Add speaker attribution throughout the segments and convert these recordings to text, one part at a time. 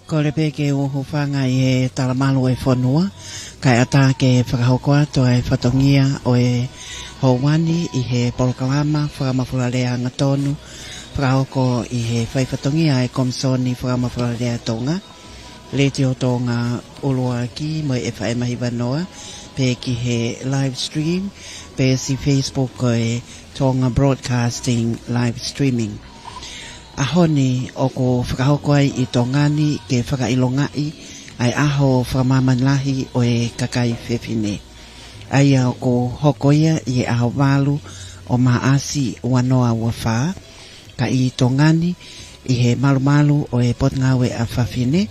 Speaker 1: Ko le pe ke o hofanga e talamalu e whanua, kai ata ke whakahokoa to e whatongia o e houwani i he polokalama whakamawhularea ngatonu, whakahoko i he whaifatongia e komsoni whakamawhularea Tonga, le te o Tonga ulua ki mo e whaemahiwa noa, pe ki he live stream, pe si Facebook ko e Tonga Broadcasting live streaming. Ahoni o ko whakahoko ai i Tongani ke FAKA'ILONGA'I ai aho whakamaman lahi o e KAKAI FEFINE. Aia o ko hokoia i e aho walu o maasi wanoa wawha ka i Tongani i he malu o e POTUNGAUE a FAFINE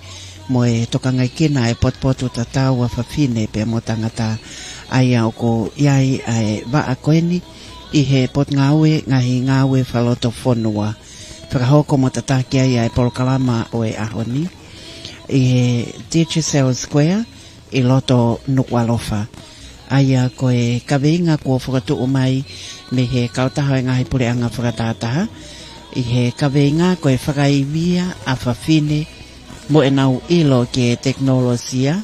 Speaker 1: mo e tokangai kina e potpotu TATAU a FAFINE pe mo tangata. Aia o ko iai ai waa koeni i he POTUNGAUE ngahi NGAUE FAKALOTOFONUA. Whakahoko mo tataki ai ai POLOKALAMA o e ahoni i he Digicel Square i loto Nuku'alofa. Aia ko e KAVEINGA kua whakatu mai me he kautaha e ngahi pureanga whakatataha. I he KAVEINGA ko e FAKAIVIA a FAFINE mo ENAU ilo ke TEKINOLOSIA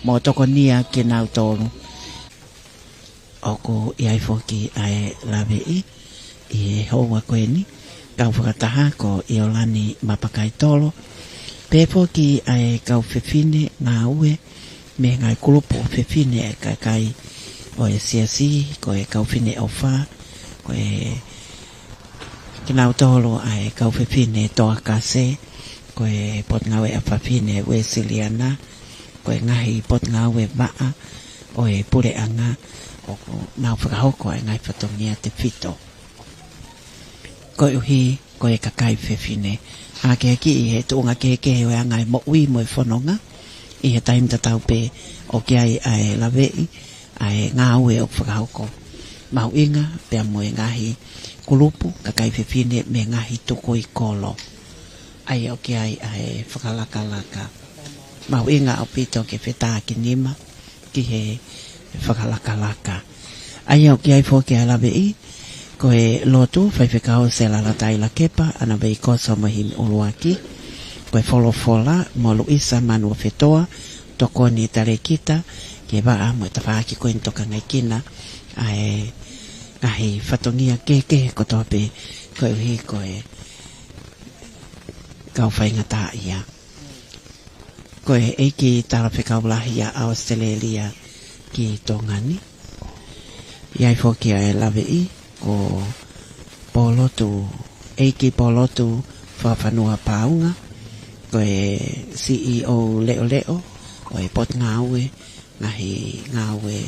Speaker 1: mo TOKONIA KINAUTOLU. Oko iai foki ai lavei i he hoa koeni. Kau whakataha ko i olani mapakai tolo. Pepo ki ai kau FEFINE NGAUE me ngai kulupu FEFINE e KAKAI o e siasi ko e kau fine ofa ko e KINAUTOLU ai kau FEFINE toa kase ko e POTUNGAUE a FAFINE we siliana ko e ngahi POTUNGAUE vaa o e pureanga o nau whakahoko ai ngai whatongia te fito. Ko uhi ko e KAKAI FEFINE a ke ki i he tuunga ke o e angai mo ui mo e whanonga i he taim tatau pe o ke ai lavei ai NGAUE o whakahoko MAHU'INGA pe mo e ngahi kulupu KAKAI FEFINE me ngahi tuko i kolo ai o ke ai whakalaka MAHU'INGA o pito ke whetā ki nima ki he whakalaka ai o ke ai fōke ai lavei ko e lotu whaiwhekao se la latai la kepa ana vei kosa mahim uluaki ko e wholofola mo Luisa manua whetoa tokoni tare kita ke waa mo e tawhaki ko intoka ngai kina ai ngahi whatongia keke ko tope ko e uhi ko e kau whaingata ia ko e eiki tala whekao lahi a Australia ki Tongani iai whoki ai lavei ko polotu eiki polotu whawhanua paunga ko e CEO leo o e POTUNGAUE ngahi NGAUE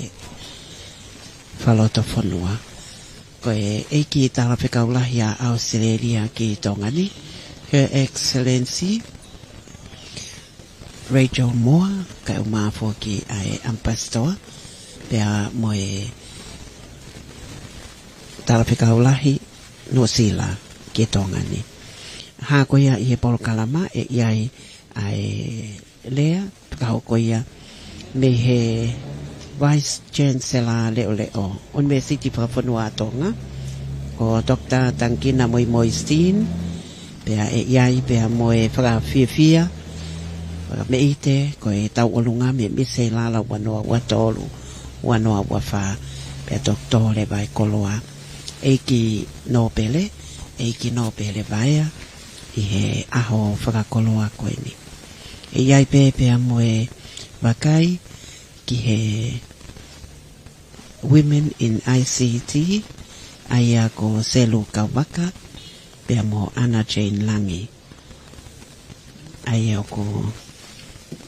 Speaker 1: FAKALOTOFONUA ko e eiki tala whekaulahi a Australia ki Tongani Her Excellency Rachel Moore ka umafo ki ai Ampastoa pea mo e tala whekaulahi no sila ki Tongani. Hakoia i he polokalama e iai ai lea whakahokoia me he Vice Chancellor leo. On me City Whakawhanua Tonga ko Dr. Tankina Moimoi Steen pea e iai pea mo e whakawhiawhia me ite ko e tau olunga me mise lala wanoa watolu wanoa wafa pea doktore vai koloa eiki no pele vaia i he aho whakakoloa koeni. E iai pepea mo e wakai ki he Women in ICT aia ko Selu Kawaka pea mo Anna Jane Langi aia ko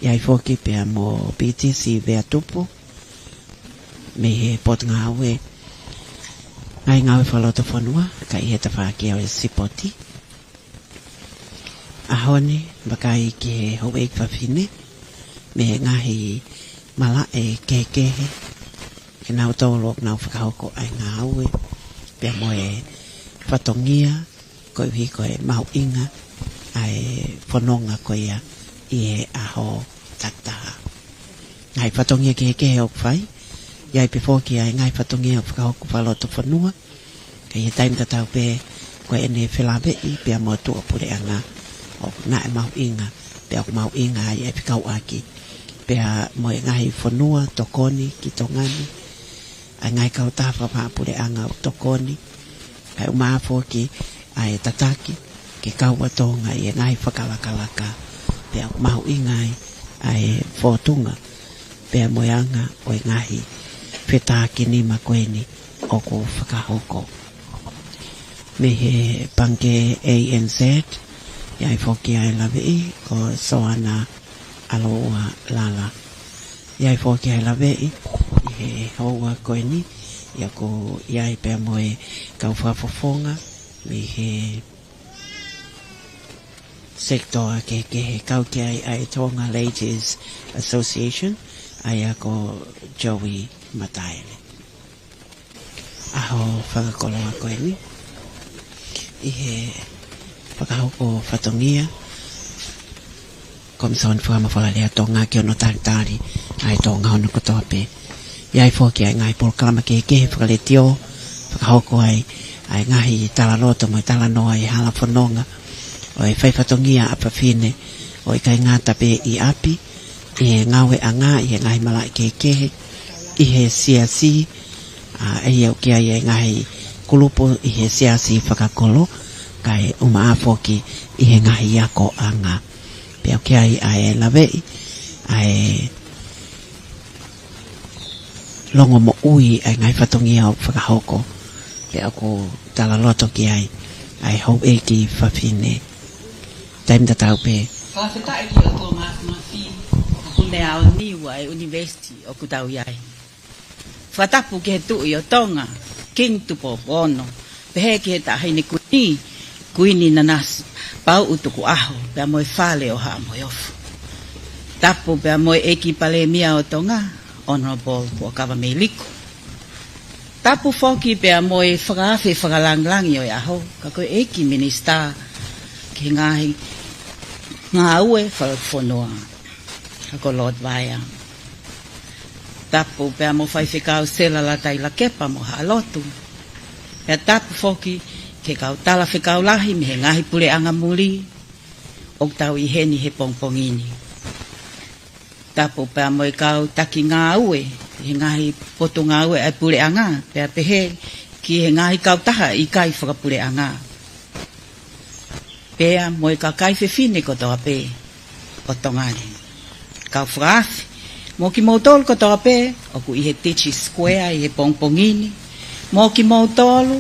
Speaker 1: iai foki pea mo PTC vea tupu me he POTUNGAUE ai NGAUE FAKALOTOFONUA ka i he tawhaki au e sipoti. Ahoni wakai ki he haueik FAFINE me ngahi mala e kekehe ke nau tōlok nau whakahoko ai NGAUE pia mo e whatongia ko iwi ko e MAHU'INGA ai whanonga ko ia i he aho tataha. Ngai whatongia kekehe o kwhai iai pifoki ai ngai whatongia whakahoko FAKALOTOFONUA ka i taim tatau pe ko e ne whelawei pia mo tua pureanga o na e mahu'inga pe o mahu'inga ai e pikau aki pe mo e ngahi fonua tokoni ki tongani ai ngai kau tafa pule anga tokoni ai umafo ki ai tataki ki kau watonga i ngai whakalakalaka pe o mahu'inga ai fotunga pe mo anga o ngahi whetaki ni makoeni o ko whakahoko me he pange ANZ iai foki ai lawe ko soana aloa lala iai foki ai lawe i he hoa koeni ia ko iai pe moe kau whafofonga me he sector ke kau ki ai Tonga Ladies Association ai ko Joey Mataele aho whakakoloa koeni i he whakahoko whatongia Komison whakamawhalea Tonga ki ono tāritari ai Tonga ono kotope iai fōki ai ngai polokalama ke whakaletio whakahoko ai ngahi tala roto mo tala noa i hala whanonga o e whaifatongia a FAFINE o i kai ngāta pe i api i ngaue anga i ngahi malai ke i he siasi e iau ki ai ngahi kulupo i he siasi whakakolo kai uma afoki i he ngahi ako anga pe au ki ai lavei ai longo mo ui ai ngai whatongia o whakahoko pe ako tala loto ki ai hou e ki FAFINE taim tatau pe
Speaker 2: whawhetai ki o tō mawhi aku mea o niwa e university o kutau iai whatapu ki he tui o Tonga king tupo ono pehe ki he tahine kuini na nasi pau utuku aho pea moe whale o haa moe ofu tapu pea moe eki pale mia o Tonga honorable po kawa mei liko tapu foki pea moe whakaafe whakalanglangi o e aho kako eki minister ki ngahi NGAUE FAKA'ILONGA'I kako Lord Vaya tapu pea mo whaiwhikau sela latai la kepa mo haa lotu pea tapu foki ke kau tala whikau lahi me he ngahi pule anga muri o tau i heni he pongpongini tapu pea mo i kau taki NGAUE he ngahi POTUNGAUE ai pule anga pea pehe ki he ngahi kau taha i kai whakapule anga pea mo i KAKAI FEFINE ko toa pe o tongani kau whakaafi mo ki mautolu ko toa pe o ku i he techi square i he pongpongini mo ki mautolu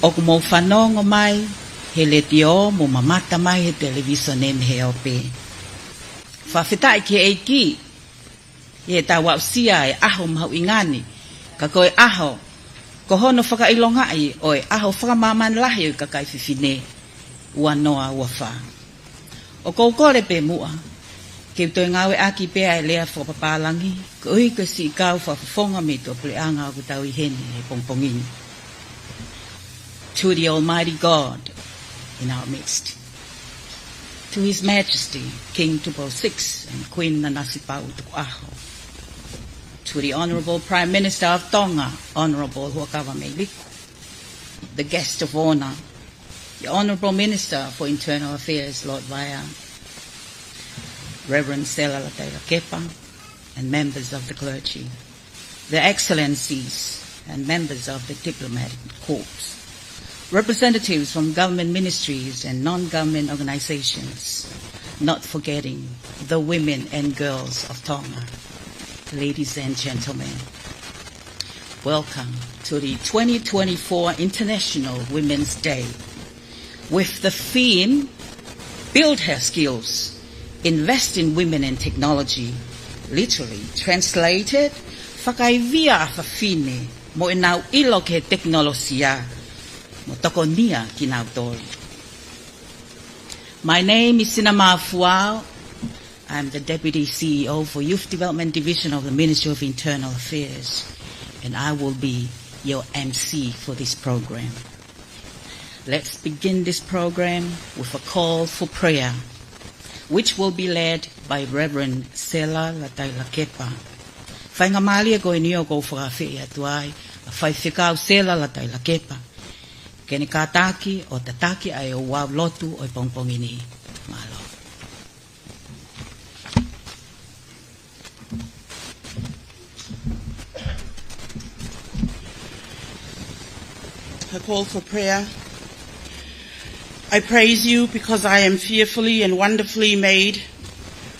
Speaker 2: o ku mo whanongo mai he letio mo mamata mai he television em he ope whawhetai ki eiki he ta wausia e aho mahu'ingani ka koe aho ko hono FAKA'ILONGA'I o e aho whakamamani lahi o KAKAI FEFINE ua noa ua wha o koukore pe mua ke toi ngawe aki pe ai lea whakapapalangi ko ui ka si kau whafonga me to pule anga o kutau i heni he pongpongini to the Almighty God in our midst, to His Majesty, King Tupo VI and Queen Nanasipau Tuku'aho, to the Honorable Prime Minister of Tonga, Honorable Huakawa Meiliku, the guest of honor, the Honorable Minister for Internal Affairs, Lord Vaya, Reverend Stella Latela Kepa, and members of the clergy, their excellencies and members of the diplomatic corps, representatives from government ministries and non-government organizations, not forgetting the women and girls of Tonga. Ladies and gentlemen, welcome to the 2024 International Women's Day with the theme, Build Her Skills, Invest in Women and Technology, literally translated, FAKAIVIA FAFINE, mo ENAU ilo ke TEKINOLOSIA, mo TOKONIA KINAUTOLU. My name is Sinama Fuao. I'm the Deputy CEO for Youth Development Division of the Ministry of Internal Affairs, and I will be your MC for this program. Let's begin this program with a call for prayer, which will be led by Reverend Stella Latela Kepa. Whainga malia ko inio ko whakawhi atuai, a whaiwhikau Stella Latela Kepa. Kene kātaki o tataki ai o wau lotu o pongpongini. Malo.
Speaker 3: A call for prayer. I praise you because I am fearfully and wonderfully made.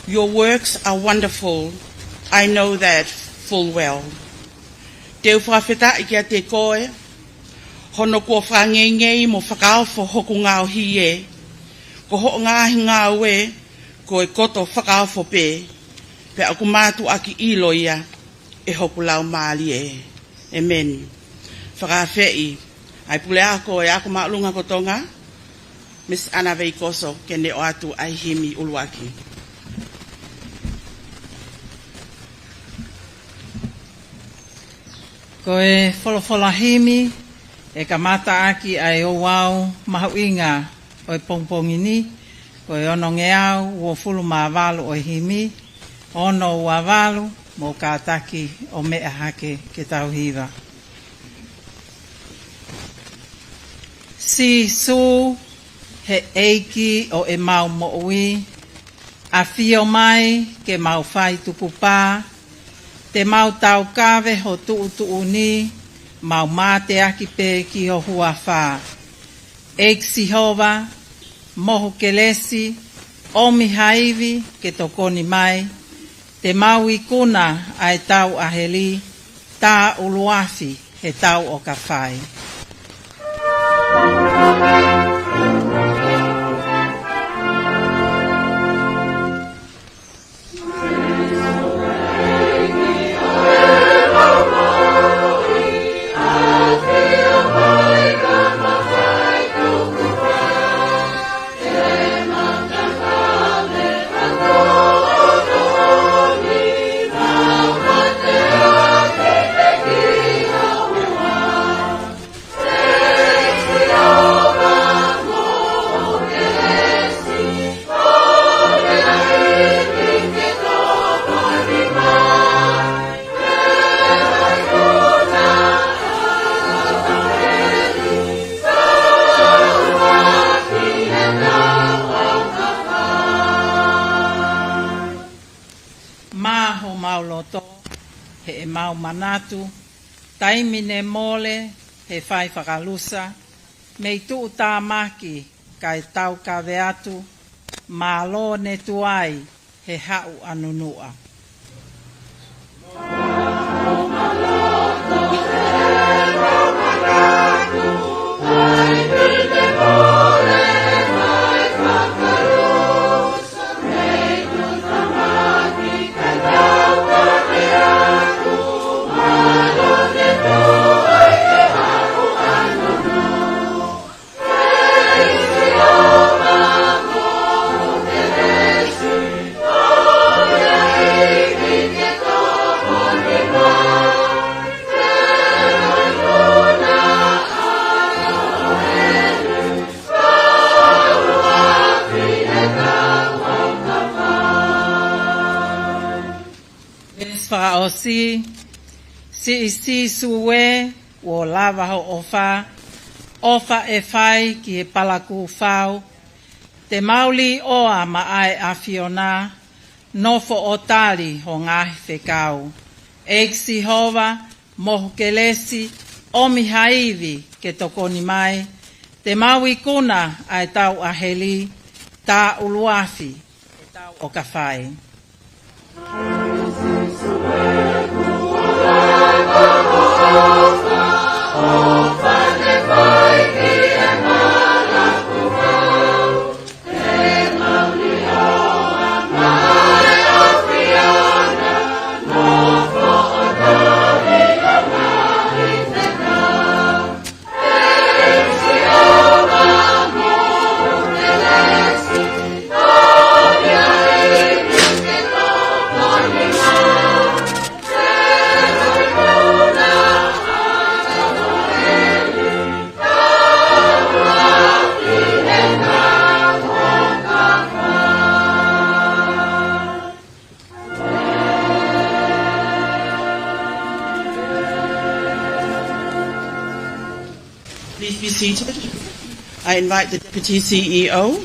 Speaker 3: Your works are wonderful. I know that full well. Te uwhawheta I kia te koe. Hono kua whangengei mo whakaofo hoku ngāuhi e. Ko ho ngāhi ngāue, ko e koto whakaofo pē. Pe aku mātu aki ilo ia, e hoku lau māli e. Amen. Whakawhei, ai pule ako e ako maalunga ko Tonga. Miss Ana Veikoso, kene o atu ai himi uluaki.
Speaker 4: Ko e wholofola himi, e ka mata aki ai o wau mahuinga o e pongpongini, ko e ono ngeau o fulu maavalu o himi, ono ua valu mo ka taki o mea hake ke tauhiwa. Si su he eiki o e mau mo'ui, a fio mai ke mau whai tupupā, te mau tau kawe ho tuu ni, mau mate aki pe ki ho hua whā. Eik sihova, mohu kelesi, omi haivi ke tokoni mai, te mau ikuna ai tau aheli, tā uluafi he tau o ka whai. He mau manatu, taimine mole, he whai whakalusa, mei tuu tā maki, kai tau kawe atu, mā lo ne tuai, he hau anunua. Si suwe wo lava ho ofa e fai ki he palaku fau, te mauli oa ma ai a fiona, nofo o tali ho ngahi whekau. Eik si hova, mohu kelesi, omi haivi ke tokoni mai, te maui kuna ai tau aheli, tā uluafi, e tau o ka whai.
Speaker 3: seated. I invite the Deputy CEO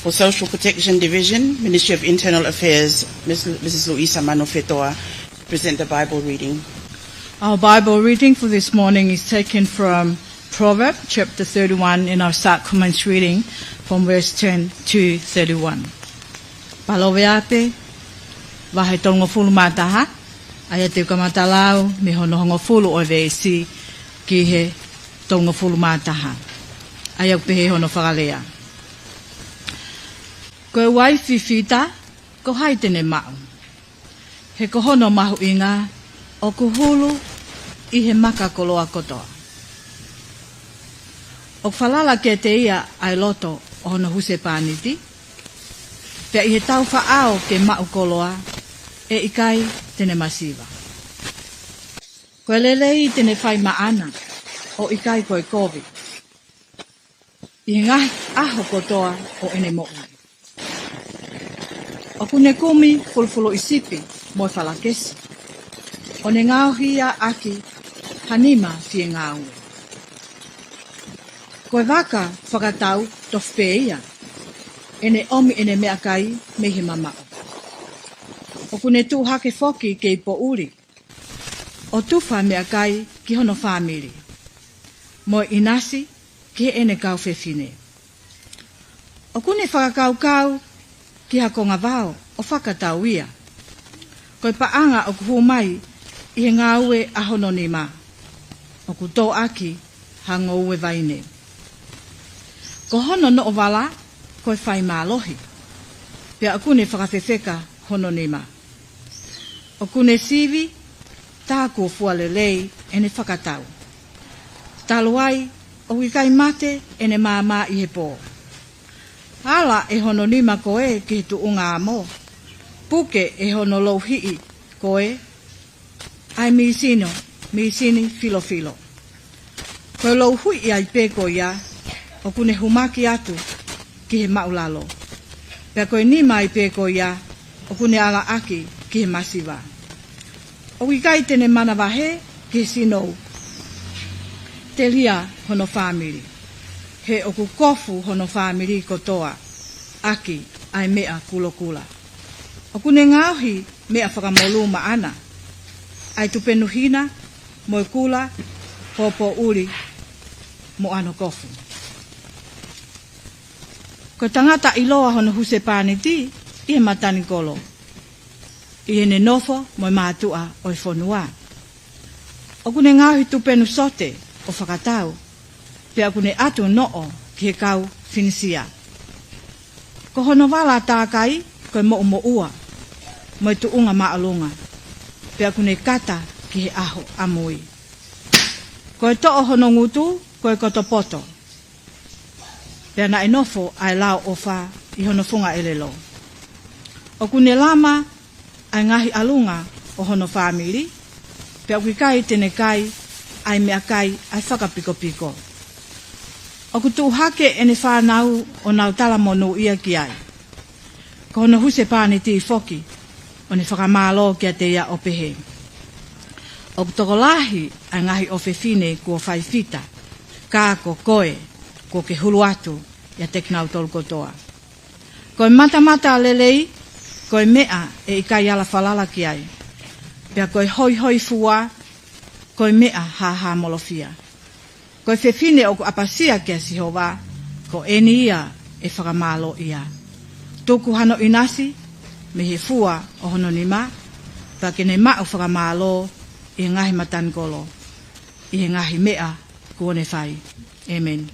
Speaker 3: for Social Protection Division, Ministry of Internal Affairs, Mrs. Luisa Manofetoa, to present the Bible reading.
Speaker 4: Our Bible reading for this morning is taken from Proverbs chapter 31 in our start comments reading from verse 10 to 31. Paloveape, vahe tongo fulu mataha, aya te kamatalau, me hono hongo fulu o veisi, ki he tongo fulu mataha. Aya pehe hono whakalea. Koe wai whiwhita, ko hai tene mau. He ko hono mahu'inga, o kuhulu i he maka koloa kotoa. O whalala ke te ia ai loto o hono huse pāniti, pia i he tau whaao ke mau koloa, e ikai tene masiva. Koe lelei tene whai maana, o ikai koe kovi. I he ngahi aho kotoa o ene mo'u. O kune kumi fulfulo isipi mo whalakesi. O ne ngauhia aki hanima fie ngāue. Koe waka whakatau tofpeia. Ene omi ene mea kai me he mamao. O kune tu hake foki ke ipo uri. O tufa mea kai ki hono whamiri. Mo inasi ki ene kau FEFINE. O kune whakakau ki hakonga vao o whakatau ia. Koe paanga o kuhu mai i he ngāue a hono ni ma. O ku tō aki hango ue vaine. Ko hono no o wala koe whai mālohi. Pea o kune whakawhewheka hono ni ma. O kune sivi tāku fualelei ene whakatau. Taluai o wikai mate ene māma i he pō. Ala e hono nima koe ki he tuunga amo. Puke e hono louhii koe. Ai misini filo. Koe louhui i ai peko ia. O kune humaki atu ki he maulalo. Pea koe nima ai peko ia. O kune ala aki ki he masiva. O wikai tene mana vahe ki he sinou. Te lia hono whamiri. He oku kofu hono whamiri kotoa, aki ai mea kulokula. Oku ne ngauhi mea whakamolu maana, ai tupenuhina, moe kula, hopo uri, mo ano kofu. Ko tangata iloa hono huse pāniti, i he matani kolo. I he ne nofo moe mātua o i whonua. Oku ne ngauhi tupenu sote o whakatau, pea kune atu noo ki he kau finisia. Ko hono wala tākai, koe mo ua, moi tuunga maalunga, pea kune kata ki he aho amui. Koe to'o hono ngutu, koe kotopoto, pea na enofo ai lao ofa i hono funga elelo. O kune lama ai ngahi alunga o hono whamiri, pea ukikai tene kai, ai mea kai ai whakapiko. O kutu hake ene whanau o nau tala monu ia ki ai. Ko hono huse pāniti i foki, o ne whakamālo kia te ia o pehe. O kutoko lahi a ngahi o FEFINE kua whaifita, kā ko koe, ko ke hulu atu ia TEKINOLOSIA kotoa. Koe mata lelei, koe mea e ikai ala whalala ki ai. Pea koe hoi fua, koe mea ha molofia. Koe FEFINE o ku apasia kia sihova, ko eni ia e whakamālo ia. Tuku hano inasi, me he fua o hono ni ma, pa kene ma o whakamālo i ngahi matankolo, i ngahi mea kuone whai. Amen.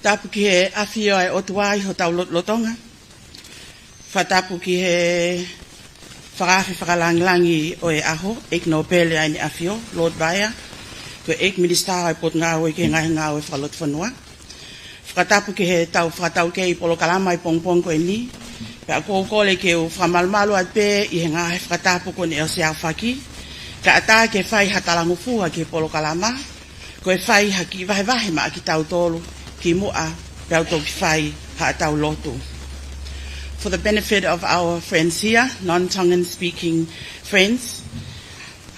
Speaker 3: Tapu ki he awhio ai o tuai ho tau lotonga. Whatapu ki he whakawhi whakalangilangi o e aho, ek no pele ai ni awhio, Lord Baya, ko ek minister ai POTUNGAUE ki ngai NGAUE FAKALOTOFONUA. Whakatapu ki he tau whakatau kei POLOKALAMA i pongpong ko e ni, pe a kōkole ke u whamalmalu at pe i he ngahe whakatapu ko ni Elsia Whaki, ka ata ke whai hatalangu fuha ki POLOKALAMA, ko e whai haki vahevahe ma ki tau tolu, ki mua, pe au toki whai ha tau lotu. For the benefit of our friends here, non-Tongan speaking friends,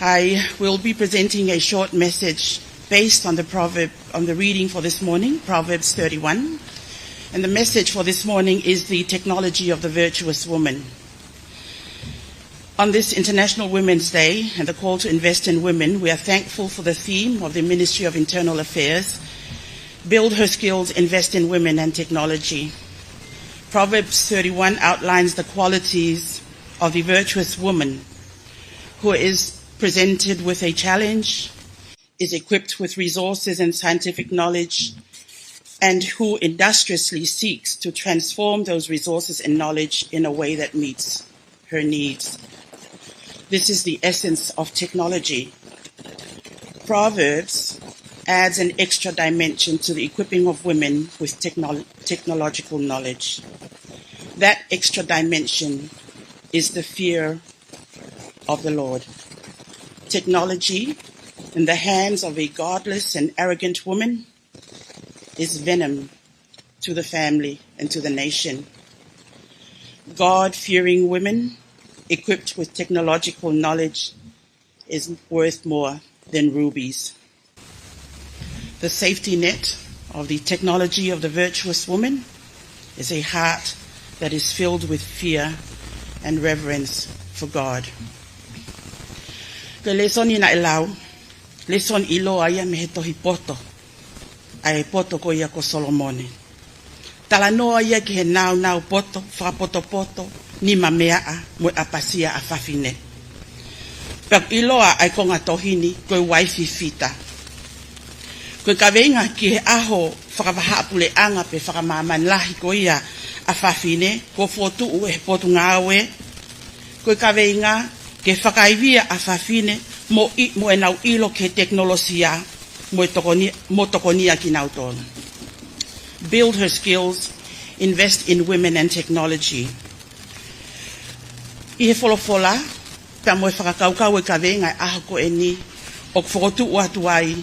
Speaker 3: I will be presenting a short message based on the reading for this morning, Proverbs 31. And the message for this morning is the technology of the virtuous woman. On this International Women's Day and the call to invest in women, we are thankful for the theme of the Ministry of Internal Affairs, Build Her Skills, Invest in Women and Technology. Proverbs 31 outlines the qualities of the virtuous woman who is presented with a challenge, is equipped with resources and scientific knowledge, and who industriously seeks to transform those resources and knowledge in a way that meets her needs. This is the essence of technology. Proverbs adds an extra dimension to the equipping of women with technological knowledge. That extra dimension is the fear of the Lord. Technology in the hands of a godless and arrogant woman is venom to the family and to the nation. God-fearing women equipped with technological knowledge is worth more than rubies. The safety net of the technology of the virtuous woman is a heart that is filled with fear and reverence for God. Ke leson ina elau, leson ilo aya me tohi poto, ai poto ko ia ko Solomone. Talano aya ki he nau poto, whakapoto ni mamea mo apasia a FAFINE. Pek iloa ai ko ngā tohini koe waifi fita. Koe KAVEINGA ki he aho whakawahapule anga pe whakamamani lahi ko ia a FAFINE, ko fotu'u e POTUNGAUE. Koe KAVEINGA ke FAKAIVIA a FAFINE mo ENAU ilo ke TEKINOLOSIA mo TOKONIA KINAUTOLU. Build her skills, invest in women and technology. I he wholofola, pia mo e whakakaukau e KAVEINGA aho ko e ni, o whakotu'u atu ai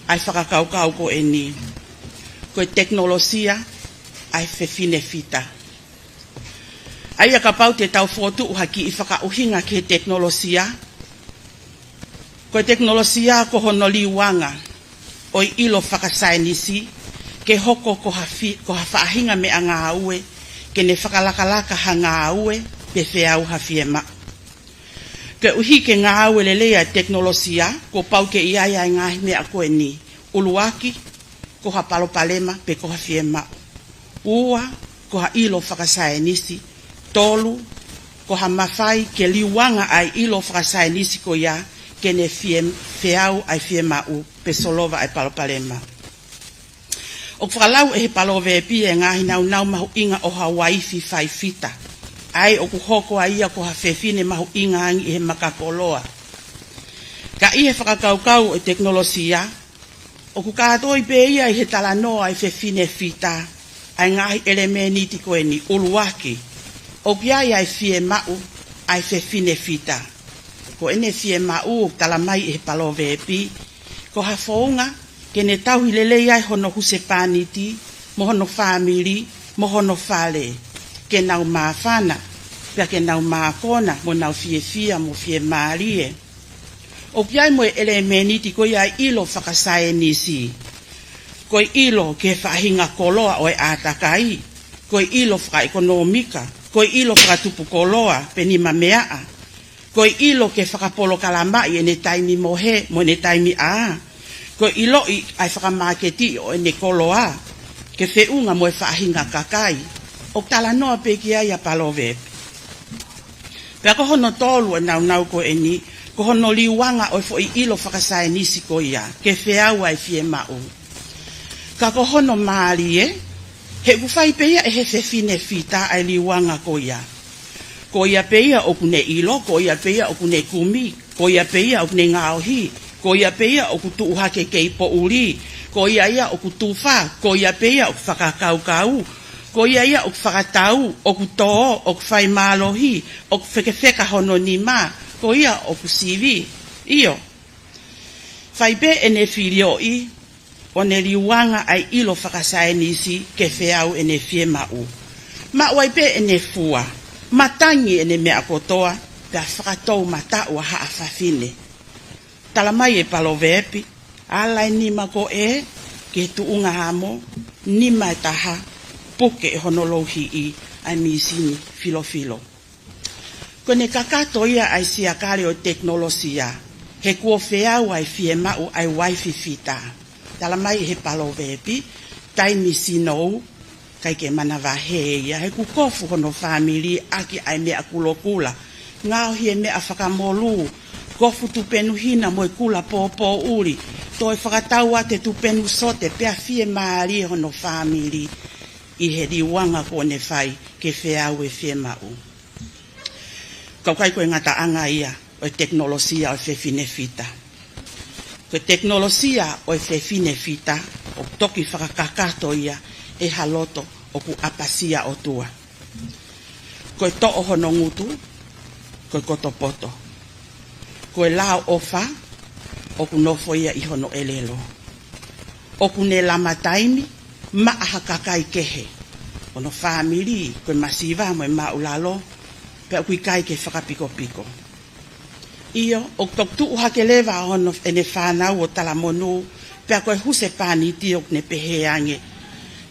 Speaker 3: whakakaukau ko e ni. Koe TEKINOLOSIA ai FEFINE fita. Ai a kapau te tau whotu haki I whakauhinga ke teknolosia. Koe teknolosia ko hono liwanga o I ilo whakasainisi ke hoko ko whaahinga me a NGAUE ke ne whakalakalaka ha NGAUE pe whiau ha whiema. Ke uhi ke NGAUE lelea teknolosia ko pau ke iaia ngahi me a koe ni uluaki ko ha palopalema pe ko ha whiema. Ua ko ha ilo whakasainisi tolu ko ha mawhai ke liwanga ai ilo whakasainisi ko ia ke ne whiau ai whiema u pe solova ai palopalema. O whakalau e he palove pi e ngahi nau mahu'inga o Hawaiifi whai fita. Ai o kuhoko ai ia ko ha FEFINE mahu'inga angi e he makakoloa. Ka I he whakakaukau e teknolosia, o kukatoi pe ia I he talanoa ai FEFINE fita, ai ngahi elemeni ti koe ni uluaki. O kia ai whiemau ai FEFINE fita. Ko ene whiemau talamai e palove epi. Ko ha whaunga ke ne tauhi lele ai hono huse pāniti, mo hono whamiri, mo hono whale. Ke nau mawhana, pia ke nau mawhona, mo nau whiefia, mo whiemarie. O kia mo elemeni ti koe ai ilo whakasaenisi. Koe ilo ke whahinga koloa o e atakai. Koe ilo whakaekonomika. Koe ilo whakatupu koloa pe ni mamea. Koe ilo ke whakapolokalama I ne taimi mohe mo ne taimi a. Koe ilo I ai whakamaketi o ne koloa. Ke whiunga mo e whaahinga kakai. O talanoa pe ki ai a palove. Pea ko hono tolu e nau ko e ni. Ko hono liwanga o fo I ilo whakasainisi ko ia. Ke whiau ai whiemau. Ka ko hono maari e. He uwhai peia e he FEFINE fita ai liwanga ko ia. Ko ia peia o kune ilo, ko ia peia o kune kumi, ko ia peia o kune ngāohi, ko ia peia o kutu uhake kei po uri, ko ia o kutuwha, ko ia peia o whakakaukau, ko ia o whakatau, o kutoa, o kwhai mālohi, o whekewheka hono ni mā, ko ia o kusivi. Iyo. Whaipe e ne whirio I, o ne liwanga ai ilo whakasainisi ke whiau e ne whiemau. Ma'uai pe ene fua, matangi ene mea kotoa, pia whakatou mata ua haa FAFINE. Talamai e palovepi, alai nima ko e, ke tuunga hamo, nima e taha, puke e honolohi I, ai misini filo. Kone kakato ia ai siakari o teknolosia, he kua wheau ai fie mau ai waifi fita. Talamai he palovepi, tai misinou, kai ke mana vahe ia, he kukofu hono family aki ai mea kulokula. Ngao hie mea whakamolu, kofu tupenu hina moe kula popo uri, toi whakataua te tupenu sote, pea fie maari hono family, I he riwanga kone whai, ke wheau e fie mau. Kaukai koe ngata anga ia, o teknolosia o FEFINE fita. Koe teknolosia o FEFINE fita, o toki whakakakato ia, e haloto o ku apasia o tua. Koe to'o hono ngutu, koe kotopoto. Koe lao ofa, o ku nofo ia I hono elelo. O ku ne lama taimi, maaha kakai kehe. Ono family, koe masiva mo e maulalo, pe kui kai ke whakapiko. Iyo, o tok tu hake lewa hono ene whanau o talamonu, pe koe huse pani tiok ne peheange.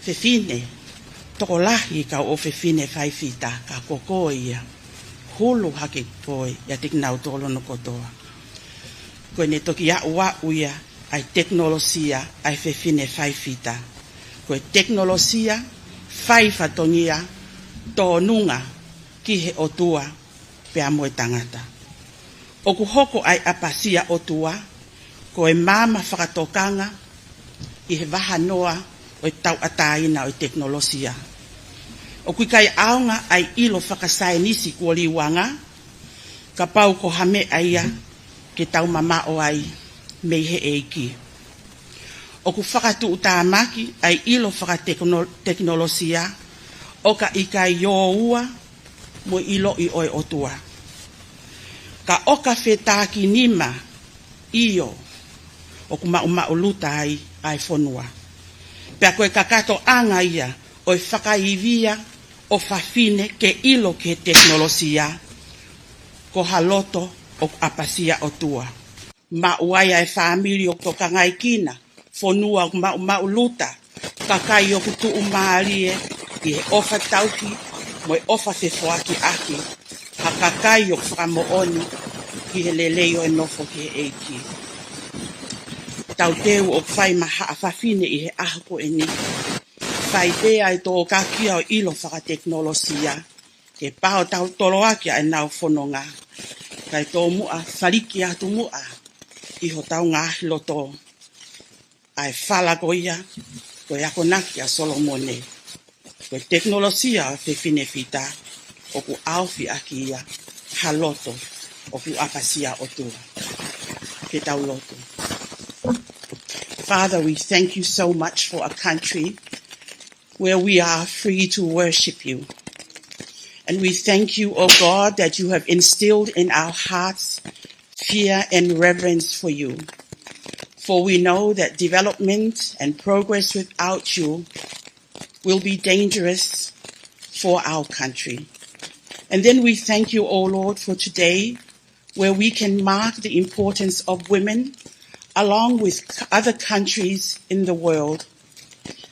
Speaker 3: FEFINE, toko lahi ka o FEFINE whaifita, ka koko ia. Hulu hake koe, ya TEKINOLOSIA no kotoa. Koe ne toki a ua uia, ai teknolosia, ai FEFINE whaifita. Koe teknolosia, whaifatongia, tōnunga, ki he otua, pea moe tangata. O ku hoko ai apasia otua, koe mama whakatokanga, I he waha noa, o tau ataina o teknolosia. O kui kai aonga ai ilo whakasainisi kua liwanga, ka pau ko hame aia, ke tau mama o ai, mei he eiki. O ku whakatu utamaki ai ilo whakateknolosia, o ka ikai ioua, mo ilo I oe otua. Ka oka whetaki nima, iyo, o ku mauluta ai fonua. Pea koe kakato anga ia, o FAKAIVIA, o FAFINE, ke ilo ke teknolosia, ko haloto o apasia o tua. Mauaia e family o tokangai kina, fonua o mauluta, kakai o kutu umarie, I he ofa tauki, mo e ofa fefoaki aki, hakakai o whakamooni, ki he leleo e nofo ki he eiki. Tau teu o whai maha a FAFINE I he ahako e ni. Whai pea I tō kakia o ilo whakateknolosia, ke pao tau toloaki a nau whanonga. Kai tō mua, whariki atu mua, I ho tau ngāhi loto. Ai whala ko ia, ko iako naki a Solomone. Ko teknolosia o FEFINE fita, o ku aufi aki ia, haloto, o ku apasia o tua. Ke tau loto. Father, we thank you so much for a country where we are free to worship you. And we thank you, O God, that you have instilled in our hearts fear and reverence for you. For we know that development and progress without you will be dangerous for our country. And then we thank you, O Lord, for today, where we can mark the importance of women along with other countries in the world.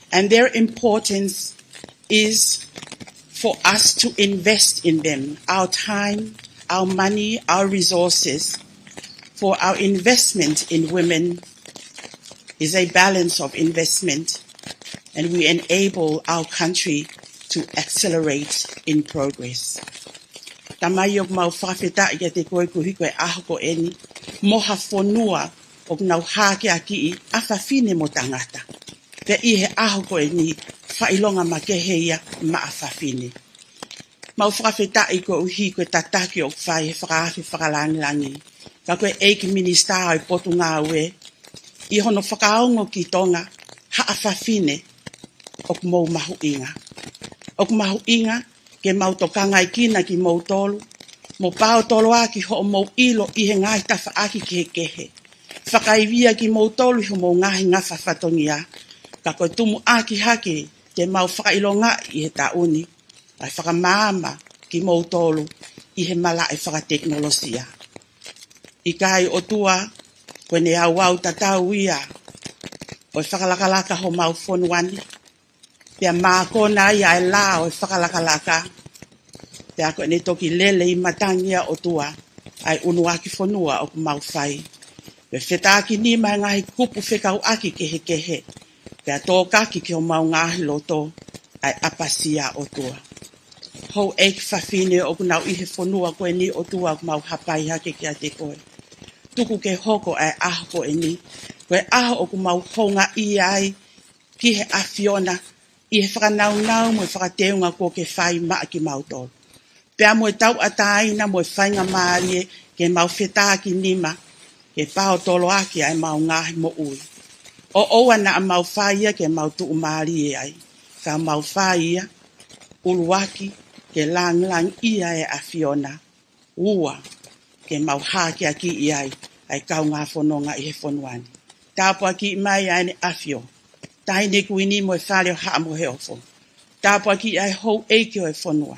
Speaker 3: And their importance is for us to invest in them, our time, our money, our resources. For our investment in women is a balance of investment, and we enable our country to accelerate in progress. Tamayok mau whawheta I te koe kuhiko e ahoko eni, moha whanua o nau hake aki I a FAFINE mo tangata. Te I he ahoko eni, whailonga makeheia ma a FAFINE. Mau whawheta I koe uhi koe tataki o whai he whakaafi whakalangilangi. Ka koe eiki minista o Potungaue, I hono whakaongo ki Tonga, ha a FAFINE o mou mahu'inga. O mahu'inga, ke mau tokangai kina ki mou tolu, mo pao tolo aki ho mou ilo I he ngai tafa aki ki he kehe. FAKAIVIA ki mou tolu ho mou ngahi ngafa fatongia, ka koe tumu aki hake te mau whakailonga'i I he tauni, ai whakamama ki mautolu I he mala e whakateknolosia. I kai o tua, koe ne au au tatau ia, o e whakalakalaka ho mau whonuani, pia mākona ia e la o e whakalakalaka, pia koe ne toki lele I matangia o tua, ai unuaki whonua o ku mau whai. Pe whetaki ni mai ngahi kupu whekau aki kehe, pia tōkaki ki o mau ngahi loto, ai apasia o tua. Hou eik FAFINE o ku nau ihe whonua koe ni o tua ku mau hapai hake ki a te koe. Tuku ke hoko ai aho koe ni, koe aho o ku mau honga I ai, ki he awhiona, I he whakanau mo e whakateunga ko ke whai maa ki mau tolu. Pea mo e tau ataina mo e whainga maarie ke mau whetaki nima, ke pao tolo aki ai mau ngahi mo ui. O oua na a mau whaia ke mau tuu maarie ai, ka mau whaia, uluaki, ke lang ia e awhiona, ua, ke mau hake aki I ai kau ngā whanonga I he whanuani. Tāpua ki mai ai ne awhio, tai ne kuini mo e whaleo haa mo he ofo. Tāpua ki ai hou eiki o e whanua.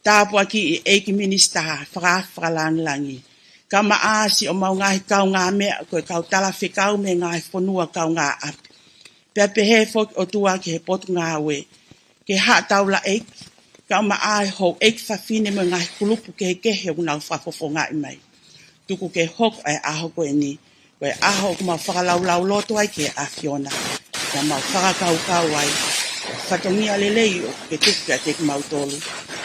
Speaker 3: Tāpua ki I eiki minista whakalangi. Ka maasi o mau ngahi kau ngā mea koe kau tala whekau me ngahi whanua kau ngā api. Pea pehe fok o tua ki he POTUNGAUE, ke haa taula eiki, ka maai hou eiki FAFINE mo ngahi kulupu kehe o nau whafofonga I mai. Tuku ke hoko ai aho koe ni, koe aho ku mau whakalaulau loto ai ke awhiona, ka mau whakakau ai, whatongia lelei o ke tuku a te mau tolu,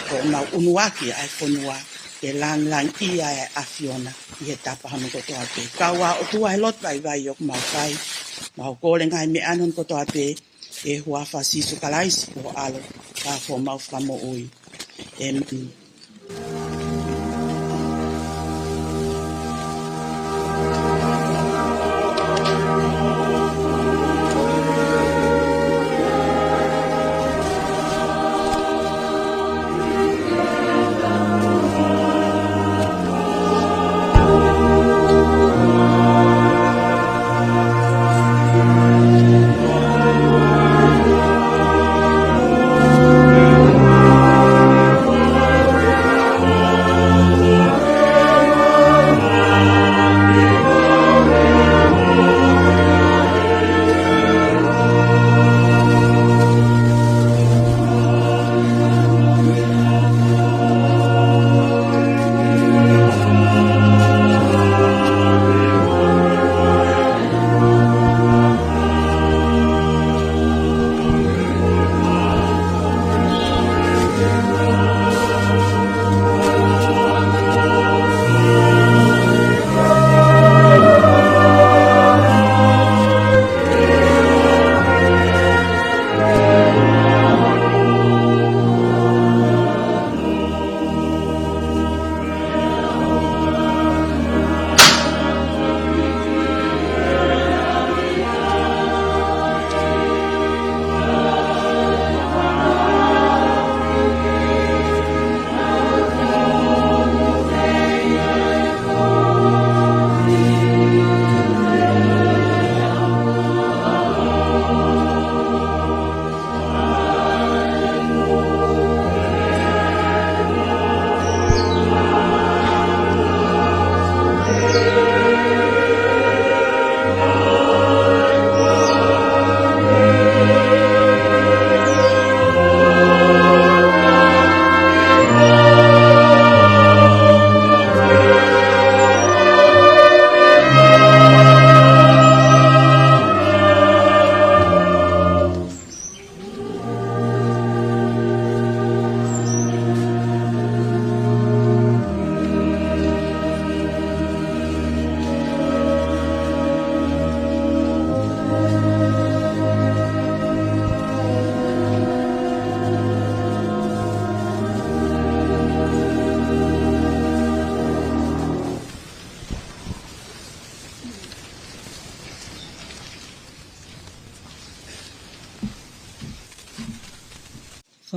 Speaker 3: koe mau unuaki ai whanua, ke lang ia ai awhiona, I he tapahanu kotoa te. Kaua o tua he lot vai o ku mau whai, mau kore ngai me anon kotoa te, e huafa sisu kalaisi o alo, ka fo mau whamo ui. Amen.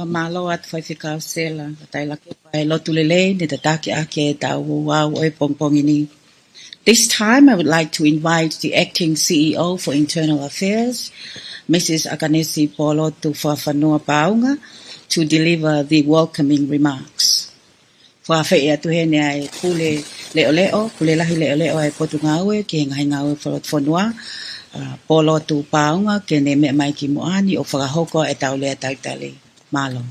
Speaker 2: Malo at whaifika sela, tai laki pai lotu lele, ni tataki ake tau wau oi pongpongini. This time I would like to invite the Acting CEO for Internal Affairs, Mrs. Akanesi Polo to Whawhanua Paunga, to deliver the welcoming remarks. Whawhai atu hene ai kule leo, kule lahi leo ai Potungaue, ke NGAAHI FAKALOTOFONUA, polo tu paunga ke ne me mai ki moani o whakahoko e tau lea tautali. Malo.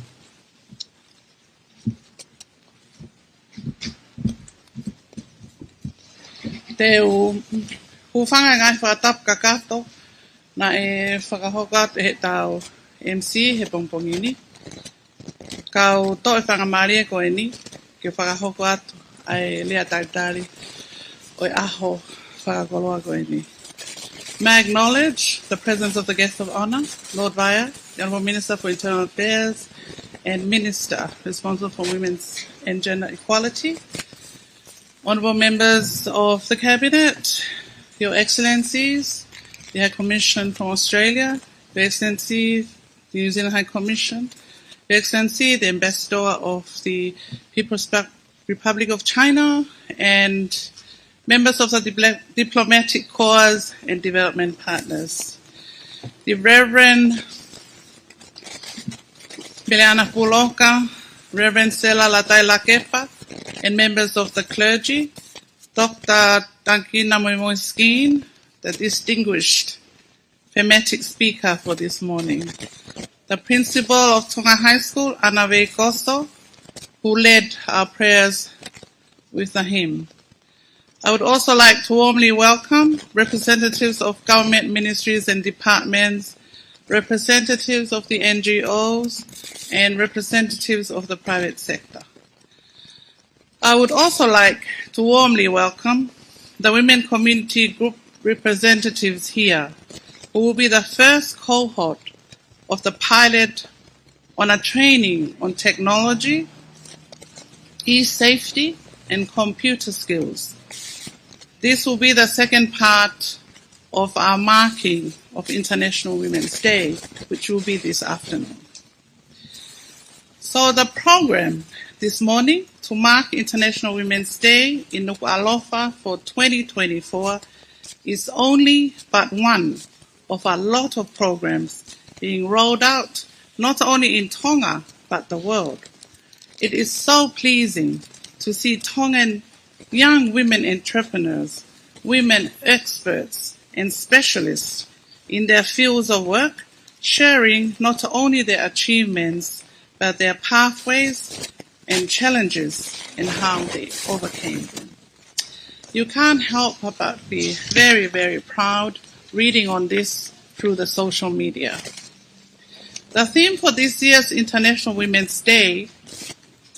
Speaker 3: Te whanga ngai whakatap kakato na e whakahokat e tau MC he pongpongini. Kau to e whangamaria ko e ni ke whakahoko atu ai lea tautali o e aho whakakoloa ko e ni. May I acknowledge the presence of the guest of honor, Lord Vaya, the Honourable Minister for Internal Affairs and Minister responsible for women's and gender equality, honourable members of the Cabinet, Your Excellencies, the High Commission from Australia, Your Excellency, the New Zealand High Commission, Your Excellency, the Ambassador of the People's Republic of China, and members of the diplomatic corps and development partners, the Reverend Biliana Puloka, Reverend Sela Latai Lakepa, and members of the clergy, Dr. Tankina Moimoi, the distinguished thematic speaker for this morning, the principal of Tonga High School, Ana Veikoso, who led our prayers with a hymn. I would also like to warmly welcome representatives of government ministries and departments, representatives of the NGOs, and representatives of the private sector. I would also like to warmly welcome the women community group representatives here, who will be the first cohort of the pilot on a training on technology, e-safety, and computer skills. This will be the second part of our marking of International Women's Day, which will be this afternoon. So the program this morning to mark International Women's Day in Nuku'alofa for 2024 is only but one of a lot of programs being rolled out not only in Tonga but the world. It is so pleasing to see Tongan young women entrepreneurs, women experts and specialists in their fields of work, sharing not only their achievements, but their pathways and challenges and how they overcame them. You can't help but be very, very proud reading on this through the social media. The theme for this year's International Women's Day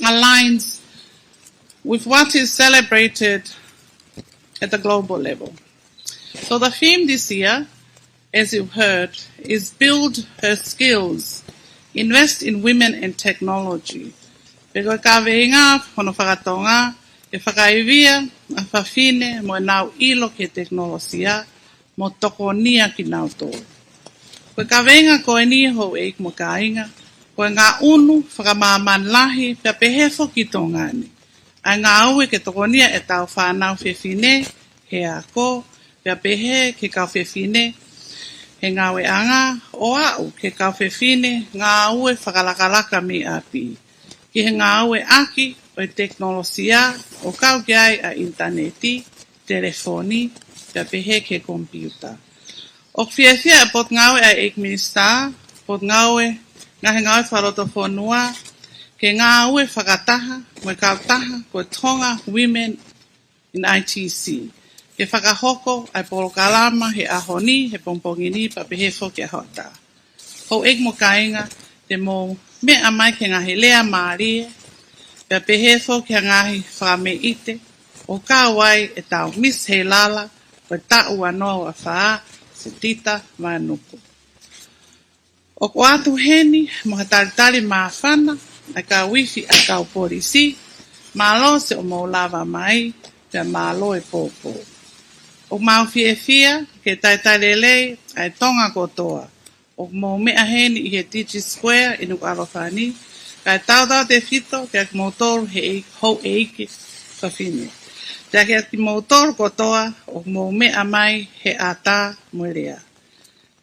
Speaker 3: aligns with what is celebrated at the global level. So the theme this year, as you've heard, is Build Her Skills, Invest in Women and Technology. Peko KAVEINGA, HONO FAKATONGA, FAKAIVIA, FAFINE, mo ENAU ilo ke TEKINOLOSIA, mo TOKONIA KINAUTOLU. Ko KAVEINGA ko eni ho eik mo kainga, ko ngā unu FAKAMAMANI LAHI pia pehefo ki tongani. Ai NGAUE ke TOKONIA e tau whanau FEFINE, he ako, pia pehe ke kau FEFINE, he NGAUE anga, o au ke kau FEFINE, NGAUE whakalakalaka mi api. Ki he NGAUE aki, o e teknolosia, o kau kiai a interneti, telefoni, pia pehe ke kompiuta. O fiafia e pot NGAUE a ek minista, pot NGAUE, ngahe NGAUE whalotofonua, ke NGAUE whakataha, mo e kautaha, ko Tonga Women in ITC. Ke whakahoko ai POLOKALAMA he ahoni, he pongpongini, pa pehefo ke hota. Ho ek mo kainga, te mo mea mai ke ngahe lea maarie, pa pehefo ke ngahi whame ite, o kawai e tau mis he lala, o tau anoa a whaa, se tita manuku. O ko atu heni, mo hataritari maafana, a ka wifi a kau polisi, malo se o mo lava mai, te malo e popo. O mau fia ke taitalelei ai tonga kotoa. O mo mea heni i he Digicel i Nuku'alofa ni, kai tautau te fito ke aki motoru he hou eike FAFINE. Te aki aki motoru kotoa o mo mea mai he ata moerea.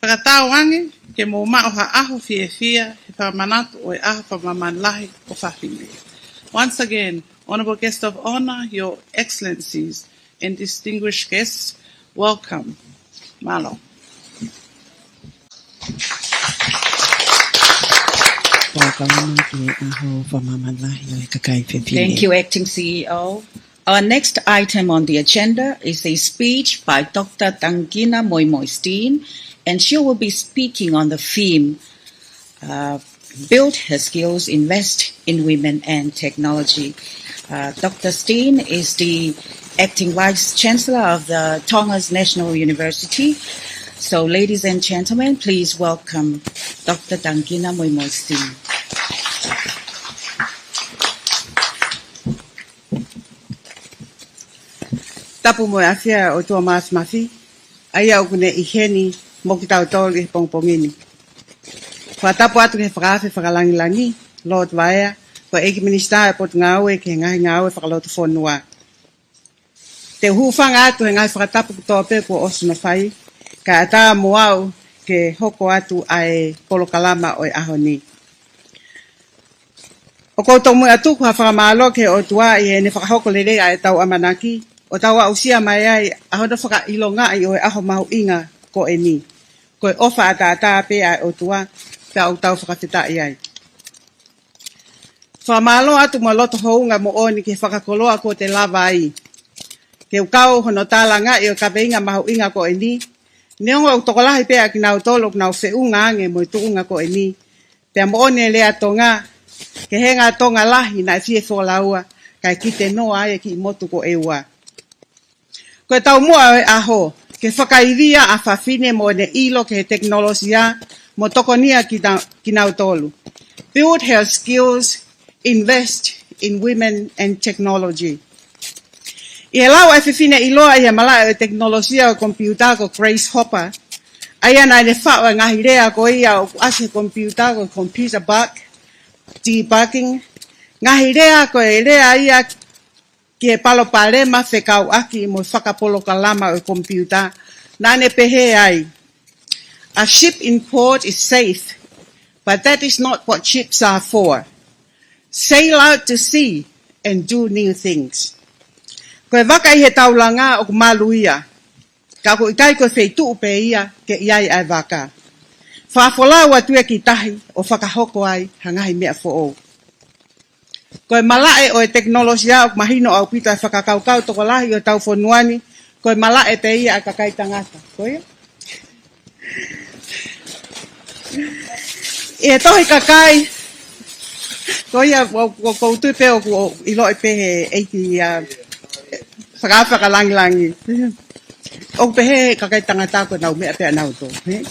Speaker 3: Whakatauangi ke mō mao ha aho fia he whamanatu o e aho whamamalahi o FAFINE. Once again, Honorable Guest of Honor, Your Excellencies and distinguished guests, welcome. Malo.
Speaker 2: Thank you, Acting CEO. Our next item on the agenda is a speech by Dr. Tangina Moimoi, and she will be speaking on the theme, Build Her Skills, Invest in Women and Technology. Dr. Steen is the Acting Vice Chancellor of the Tonga's National University. So, ladies and gentlemen, please welcome Dr. Tangina Moimoi.
Speaker 5: Tapu mo afia o tua mas mafi, aia o kune iheni mo ki tau tolu i pongpongini. Whatapu atu ke whakawhi whakalangilangi, Lord Vaea, ko eki minista e POTUNGAUE ke ngahi NGAUE FAKALOTOFONUA. Te hufanga atu he ngahi whakatapu kutope ko osuna whai, ka ata moau ke hoko atu ai POLOKALAMA o e ahoni. O koutou mui atu kua whakamalo ke o tua i ne whakahoko lele ai tau amanaki, o tawa usia mai ai ahono FAKA'ILONGA'I o e aho MAHU'INGA ko e ni. Ko e ofa ata pe ai o tua pe au tau whakawhitai ai. Whamalo atu mo loto hounga mo oni ke whakakoloa ko te lava ai. Ke ukau hono tālanga i o KAVEINGA MAHU'INGA ko e ni. Neongo au tokolahi pe a KINAUTOLU nau whiunga ange mo i tuunga ko e ni. Pe mo oni lea tonga ke henga tonga lahi na fie wholaua kai ki te noa ai ki motu ko e ua. Ko tau mua e aho, ke FAKAIVIA a FAFINE mo ne ilo ke TEKINOLOSIA mo TOKONIA KINAUTOLU. Build her skills, invest in women and technology. I he lau e FEFINE iloa i he mala e teknolosia o kompiuta ko Grace Hopper, aia na ne whaua ngahi rea ko ia o ase kompiuta ko computer bug, debugging, ngahi rea ko e rea ia ke palo palema whekau aki mo whakapolokalama o kompiuta, nane pehe ai. A ship in port is safe, but that is not what ships are for. Sail out to sea and do new things. Koe waka i he taulanga o kumaluia, ka ko ikai koe wheitu upe ia ke iai ai waka. Whaafolau atue ki tahi o whakahoko ai hangahi mea fo'ou. Koe malae o e teknolosia o mahino au pito e whakakaukau toko lahi o tau whonuani, koe malae pe ia a kakai tangata. Koe? I he tohi kakai, koe ia koutu pe o ilo e pehe eiti whakalangilangi. O pehe kakai tangata koe nau mea pe anau to. I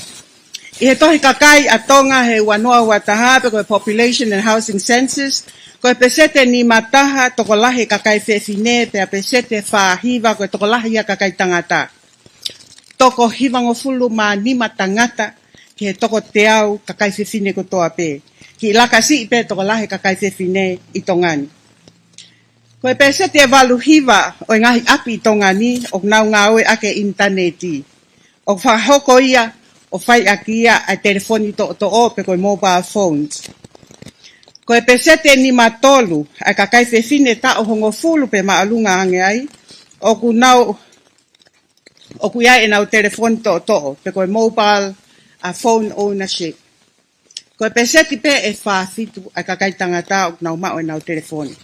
Speaker 5: he tohi kakai a Tonga he wanoa wataha pe koe population and housing census, koe pesete ni mataha toko lahi kakai FEFINE pe a pesete whahiva koe toko lahi a kakai tangata. Toko hivango fulu ma nima tangata ki he toko te au kakai FEFINE ko toa pe. Ki lakasi pe toko lahi kakai FEFINE i tongani. Koe pesete e walu hiva o ngahi api i tongani o nau ngaue ake interneti. O whahoko ia o whai akia a telefoni to o pe koe mobile phones. Koe pesete ni matolu a kakai FEFINE ta o hongo fulu pe maalunga ange ai, o ku nau, o ku ia e nau telefoni to o, pe koe mobile a phone ownership. Koe pesete pe e whaafitu a kakai tangata o nau mao e nau telefoni.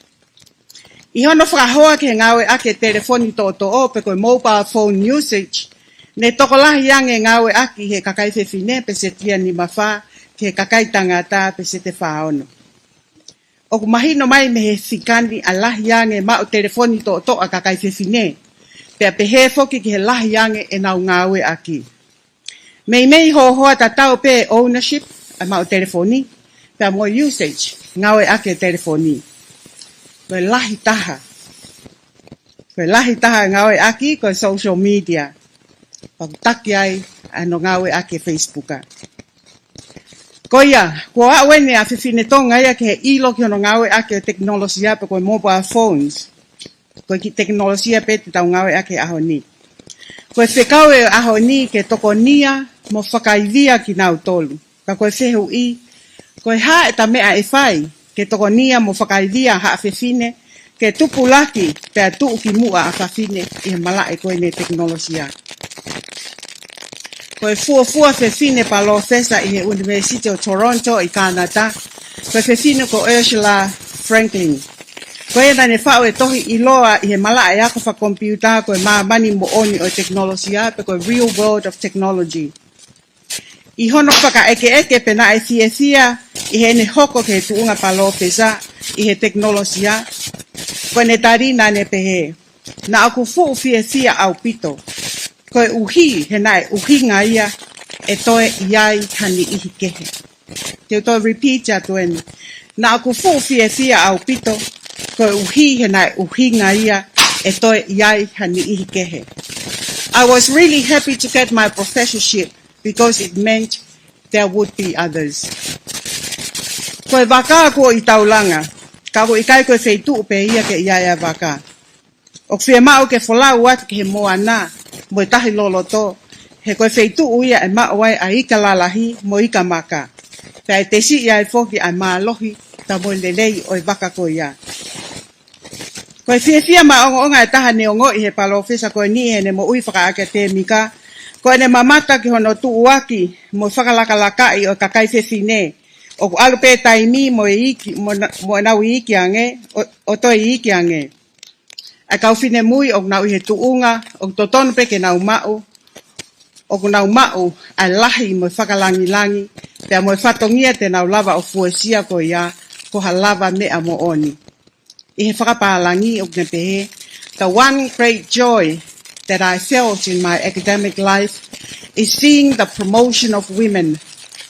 Speaker 5: I hono whakahoa ke ngaue ake telefoni to o, pe koe mobile phone usage, ne toko lahi ange ngaue aki he kakai FEFINE pesetia ni mawha, ke kakai tangata pesete whaono. O kumahino mai me he whikani a lahi ange ma o telefoni to a kakai FEFINE, pea pehe foki ki he lahi ange e nau ngaue aki. Mei hoa tatau pe ownership a ma o telefoni, pea mo usage ngaue ake telefoni. Koe lahi taha. Koe lahi taha ngaue aki koe social media. Pagutaki ai ano ngaue ake Facebooka. Koia, kua awene a FEFINE Tonga ia ke he ilo ki hono ngaue ake o teknolosia pe koe mobile phones. Koe ki teknolosia pe te tau ngaue ake aho ni. Koe whekau e aho ni ke tokonia mo whakaivia kinautolu. Ka koe whehu I, koe ha e ta mea e whai ke tokonia mo whakaivia ha FEFINE ke tupu laki pea tuu ki mua a FAFINE I he malae koe ne teknolosia. Koe fuafua FEFINE palofesa I he University of Toronto I Canada. Koe FEFINE ko Ursula Franklin. Koe na ne whao e tohi I loa I he malae ako wha computer koe maamani mo oni o teknolosia pe koe real world of technology. I hono whaka eke pena e fia I he ne hoko ke tuunga palofesa I he teknolosia. Koe ne tarina ne pehe. Na aku fuu fia au pito. Koe uhi he nae uhinga ia e toe iai hani ihi kehe. Te toi repeat ya tueni. Na aku fuu fia au pito. Koe uhi he nae uhinga ia e toe iai hani ihi kehe. I was really happy to get my professorship because it meant there would be others. Koe waka ko I taulanga. Ka ko ikai koe feitu pe ia ke ia waka. O whia mao ke wholau atu ke he moa nā, mo I tahi loloto, he koe wheitu uia e mao wai a ika lalahi mo ika maka. Pea e tesi ia e whoki a maa lohi, ta mo lelei o I waka ko ia. Koe whia onga e taha ne ongo I he palofesa koe ni he ne mo ui whakaake te mika, koe ne mamata ki hono tu uaki mo whakalaka I o kakai FEFINE, o ku alupe taimi mo nau I iki ange, o toi I iki ange. A kau fine mui o nau I he tuunga, o totonu pe ke nau mau, o nau mau a lahi mo whakalangi, pea mo whatongia te nau lava o fuesia ko ia, ko ha lava mea mo oni. I he whakapalangi o ne pehe, the one great joy that I felt in my academic life is seeing the promotion of women.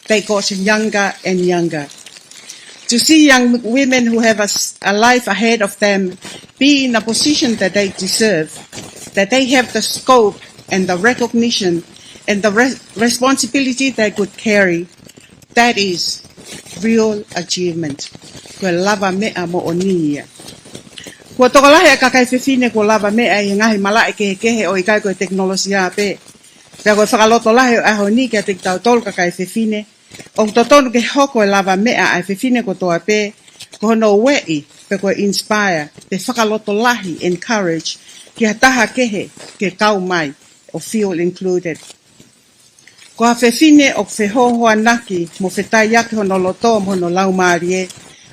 Speaker 5: They got younger and younger. To see young women who have a life ahead of them be in a position that they deserve, that they have the scope and the recognition and the responsibility they could carry, that is real achievement. Kua lava mea mo onia. Kua tokolahe a kakai FEFINE ko lava mea I ngahi malae kehe o ikai koe teknolosia pe. Pea koe whakaloto lahe o aho ni kia TATAU kakai FEFINE. O totonu ke hoko e lava mea ai FEFINE ko toa pe, ko hono wei pe ko inspire, te whakaloto lahi, encourage, ki hataha kehe, ke kau mai, o feel included. Ko ha FEFINE o whehohoa naki, mo whetai ake hono loto mo hono lau maarie,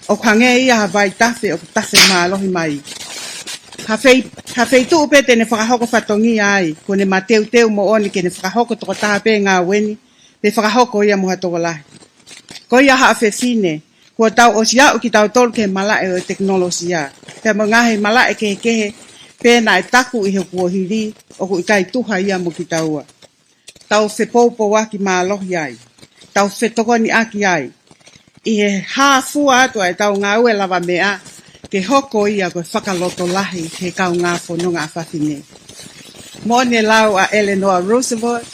Speaker 5: o hange ia ha vai tafe o tafe maalohi mai. Ha feitu upe te ne whakahoko whatongi ai, ko ne mateu mo oni ke ne whakahoko toko taha pe ngā weni, te whakahoko ia muha toko lahi. Ko ia haa FEFINE, kua tau o siau ki tau tolu ke malae o teknolosia. Te mo ngahe malae kehe, pēna e taku I he kuohiri, o ku ikai tuha ia mo ki taua. Tau whepopo waki maalohi ai. Tau whetokoni aki ai. I he hāfua atu ai tau NGAUE lava mea, ke hoko ia koe whakaloto lahi he kau ngā whanonga a FAFINE. Mo ne lau a Eleanor Roosevelt,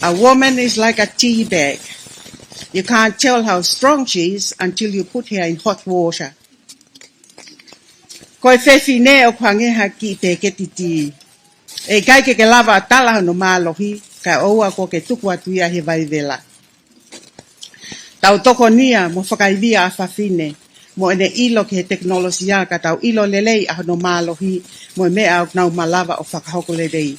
Speaker 5: a woman is like a tea bag. You can't tell how strong she is until you put her in hot water. Koe FEFINE o kwangeha ki te ketiti. E kai ke lava tala no mālohi, ka oua ko ke tuku atu ia he vaivela. Tau tokonia mo FAKAIVIA a FAFINE, mo ene ilo ke he teknolosia ka tau ilo lelei a no mālohi, mo mea o nau malava o whakahoko lelei.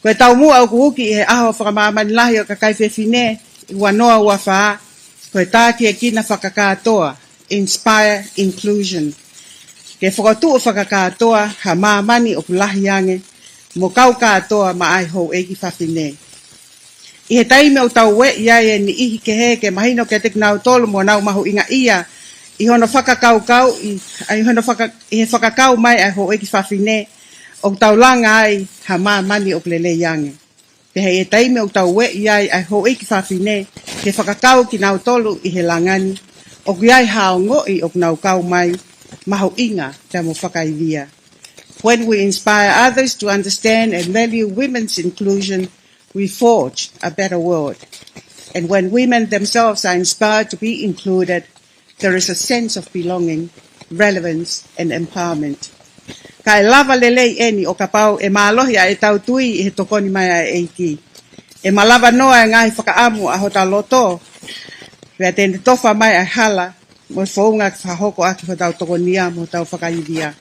Speaker 5: Koe tau mua o kuuki he aho whakamamani lahi o kakai FEFINE, ua noa ua whaa, koe tāti e kina whakakātoa, inspire inclusion. Ke whakatu o whakakātoa, ha mamani o kulahi ange, mo kau kātoa ma ai hou eki FAFINE. I he taime o tau we ia e ni ihi ke he ke mahino ke TEKINOLOSIA mo nau MAHU'INGA ia, I hono whakakau, I he whakakau mai ai hou eki FAFINE, o tau langa ai ha mamani o plele yange. Te hei e taime o tau we iai ai ho eki FAFINE, ke whakakau KINAUTOLU I he langani, o iai hao ngoi o nau kau mai, MAHU'INGA te mo FAKAIVIA. When we inspire others to understand and value women's inclusion, we forge a better world. And when women themselves are inspired to be included, there is a sense of belonging, relevance and empowerment. Ka e lava lelei eni o ka pau e mālohi a e tau tui i he tokoni mai a eiki. E malava noa e ngahi whakaamu a hota loto. Pea tene tofa mai a hala mo founga ki whahoko aki ho tau tokonia mo tau FAKAIVIA.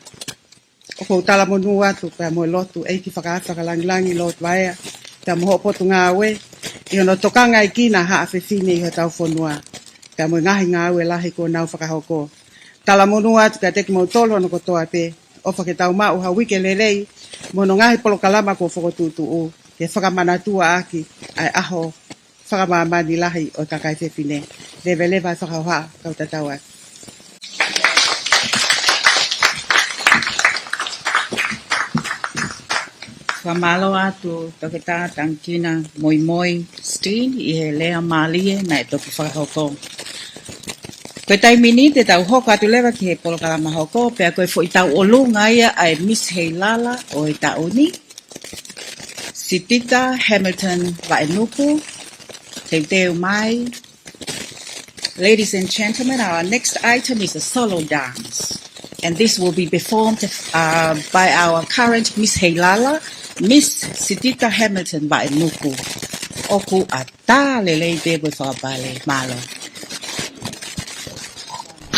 Speaker 5: O kou tala monu atu pea mo lotu eiki whakaata ka langilangi lotu vaea. Pea mo ho POTUNGAUE. I ono tokanga i kina haa FEFINE i ho tau fonua. Pea mo ngahi NGAUE lahi ko nau whakahoko. Tala monu atu pea teki mo tolo ono kotoa pe. O whake tau mau ha wike lelei. Mono ngahi polokalama ko whakotutu ke whakamanatua aki ai aho whakamamani lahi o KAKAI FEFINE. Lewe lewa whakauha kau tatau atu.
Speaker 2: Whamalo atu toke tā tangkina Moimoi Street i he lea mālie na e toki whakahoko. Koe tai mini te tau hoko atu lewa ki he polokalama hoko, pea koe fo i tau olunga ia ai Miss Heilala o e tauni. Sitita Hamilton Vaenuku, te teo mai. Ladies and gentlemen, our next item is a solo dance. And this will be performed by our current Miss Heilala, Miss Sitita Hamilton Vaenuku. Oku ata lelei te koe whakapale malo.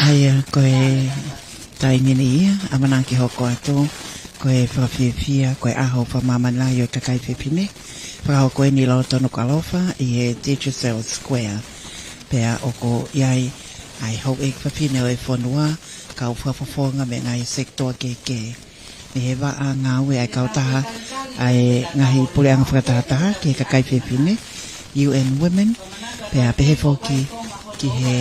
Speaker 1: Aia koe taingini ia, amanaki hoko atu, koe whawhiawhia, koe aho whamamana o KAKAI FEFINE, whakahoko e ni loto Nuku'alofa i he Digicel Square. Pea oko iai, ai hau e whawhine o e whanua, kau whawhawhonga me ngai sektoa keke. Me he wa a NGAUE ai kautaha, ai ngahi puleanga whakatahataha ki he KAKAI FEFINE, UN Women, pea pehe whoki ki he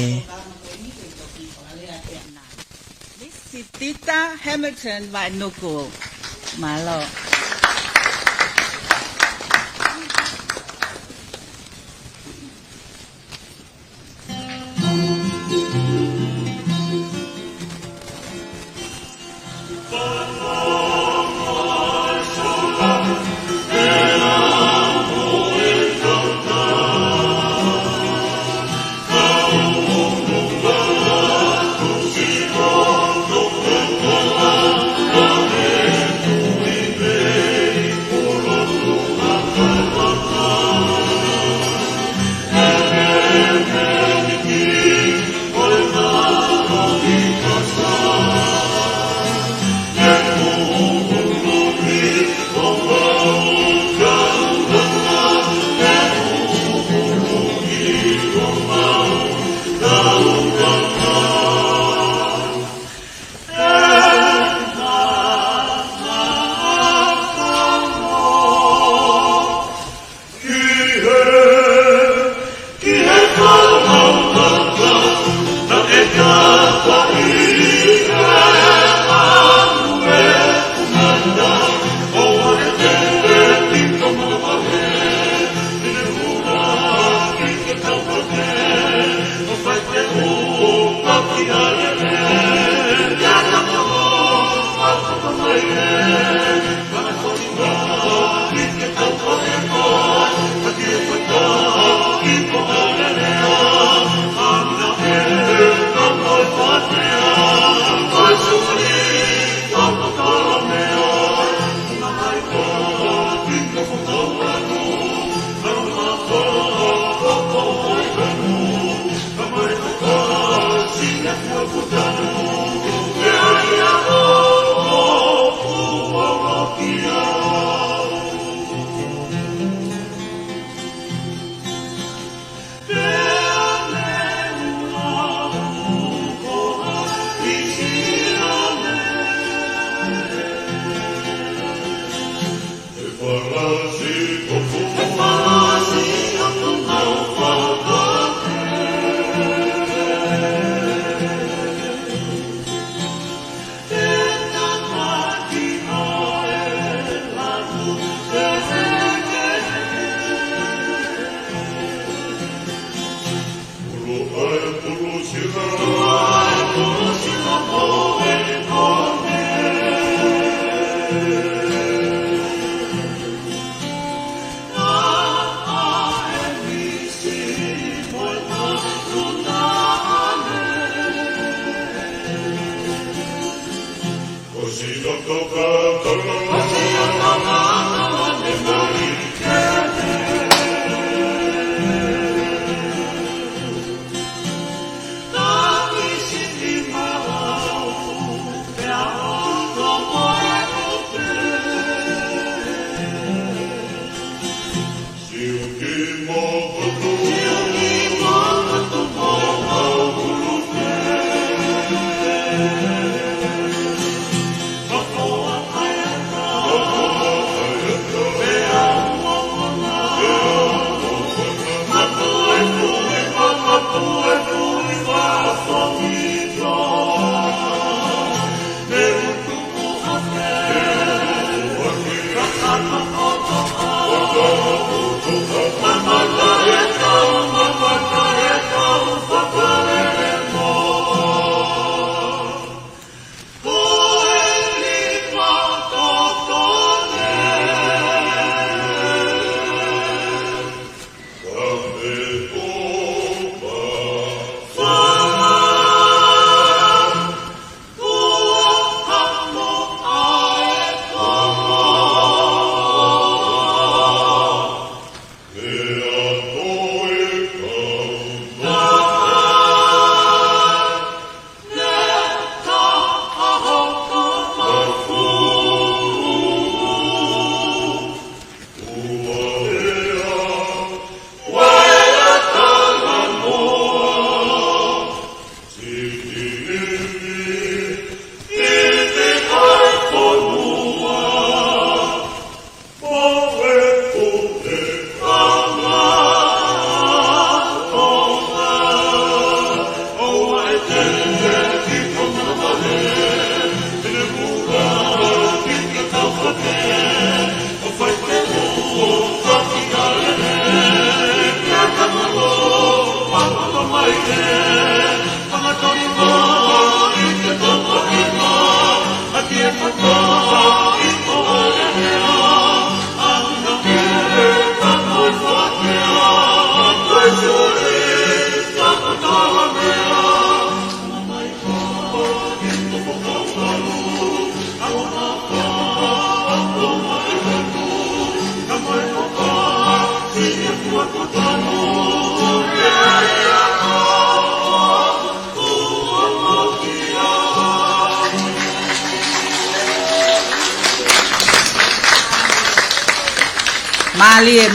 Speaker 2: Sitita Hamilton Vaenuku. Malo.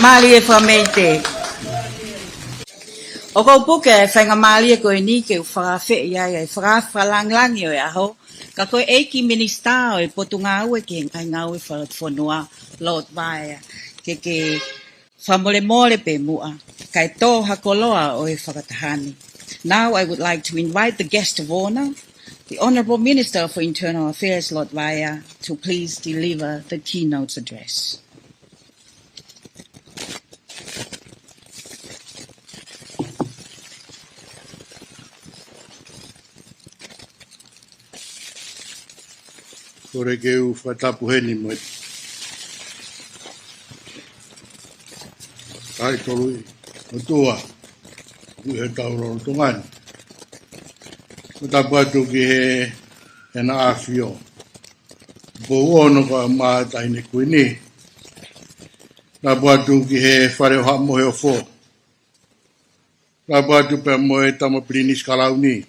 Speaker 2: Mali e whameite. O kau puke e whainga mali e koe ni ke u whakawhi ia e whakawhalangi o e aho. Ka koe eiki minista o e Potungaue ke ngai ngau e whakatfonua Lord Vaea. Ke whamole mole pe mua. Kai tō hakoloa o e whakatahani. Now I would like to invite the guest of honor, the Honorable Minister for Internal Affairs, Lord Vaea, to please deliver the keynote address.
Speaker 6: Kore ke u whatapu heni mai. Kai tolu o tua, ku he tauroro tongani. Whatapu atu ki he NGAAHI. Po uono ka maa taine kuini. Whatapu atu ki he whare o mohe o fo. Whatapu atu pe moe tamaprinis kalauni.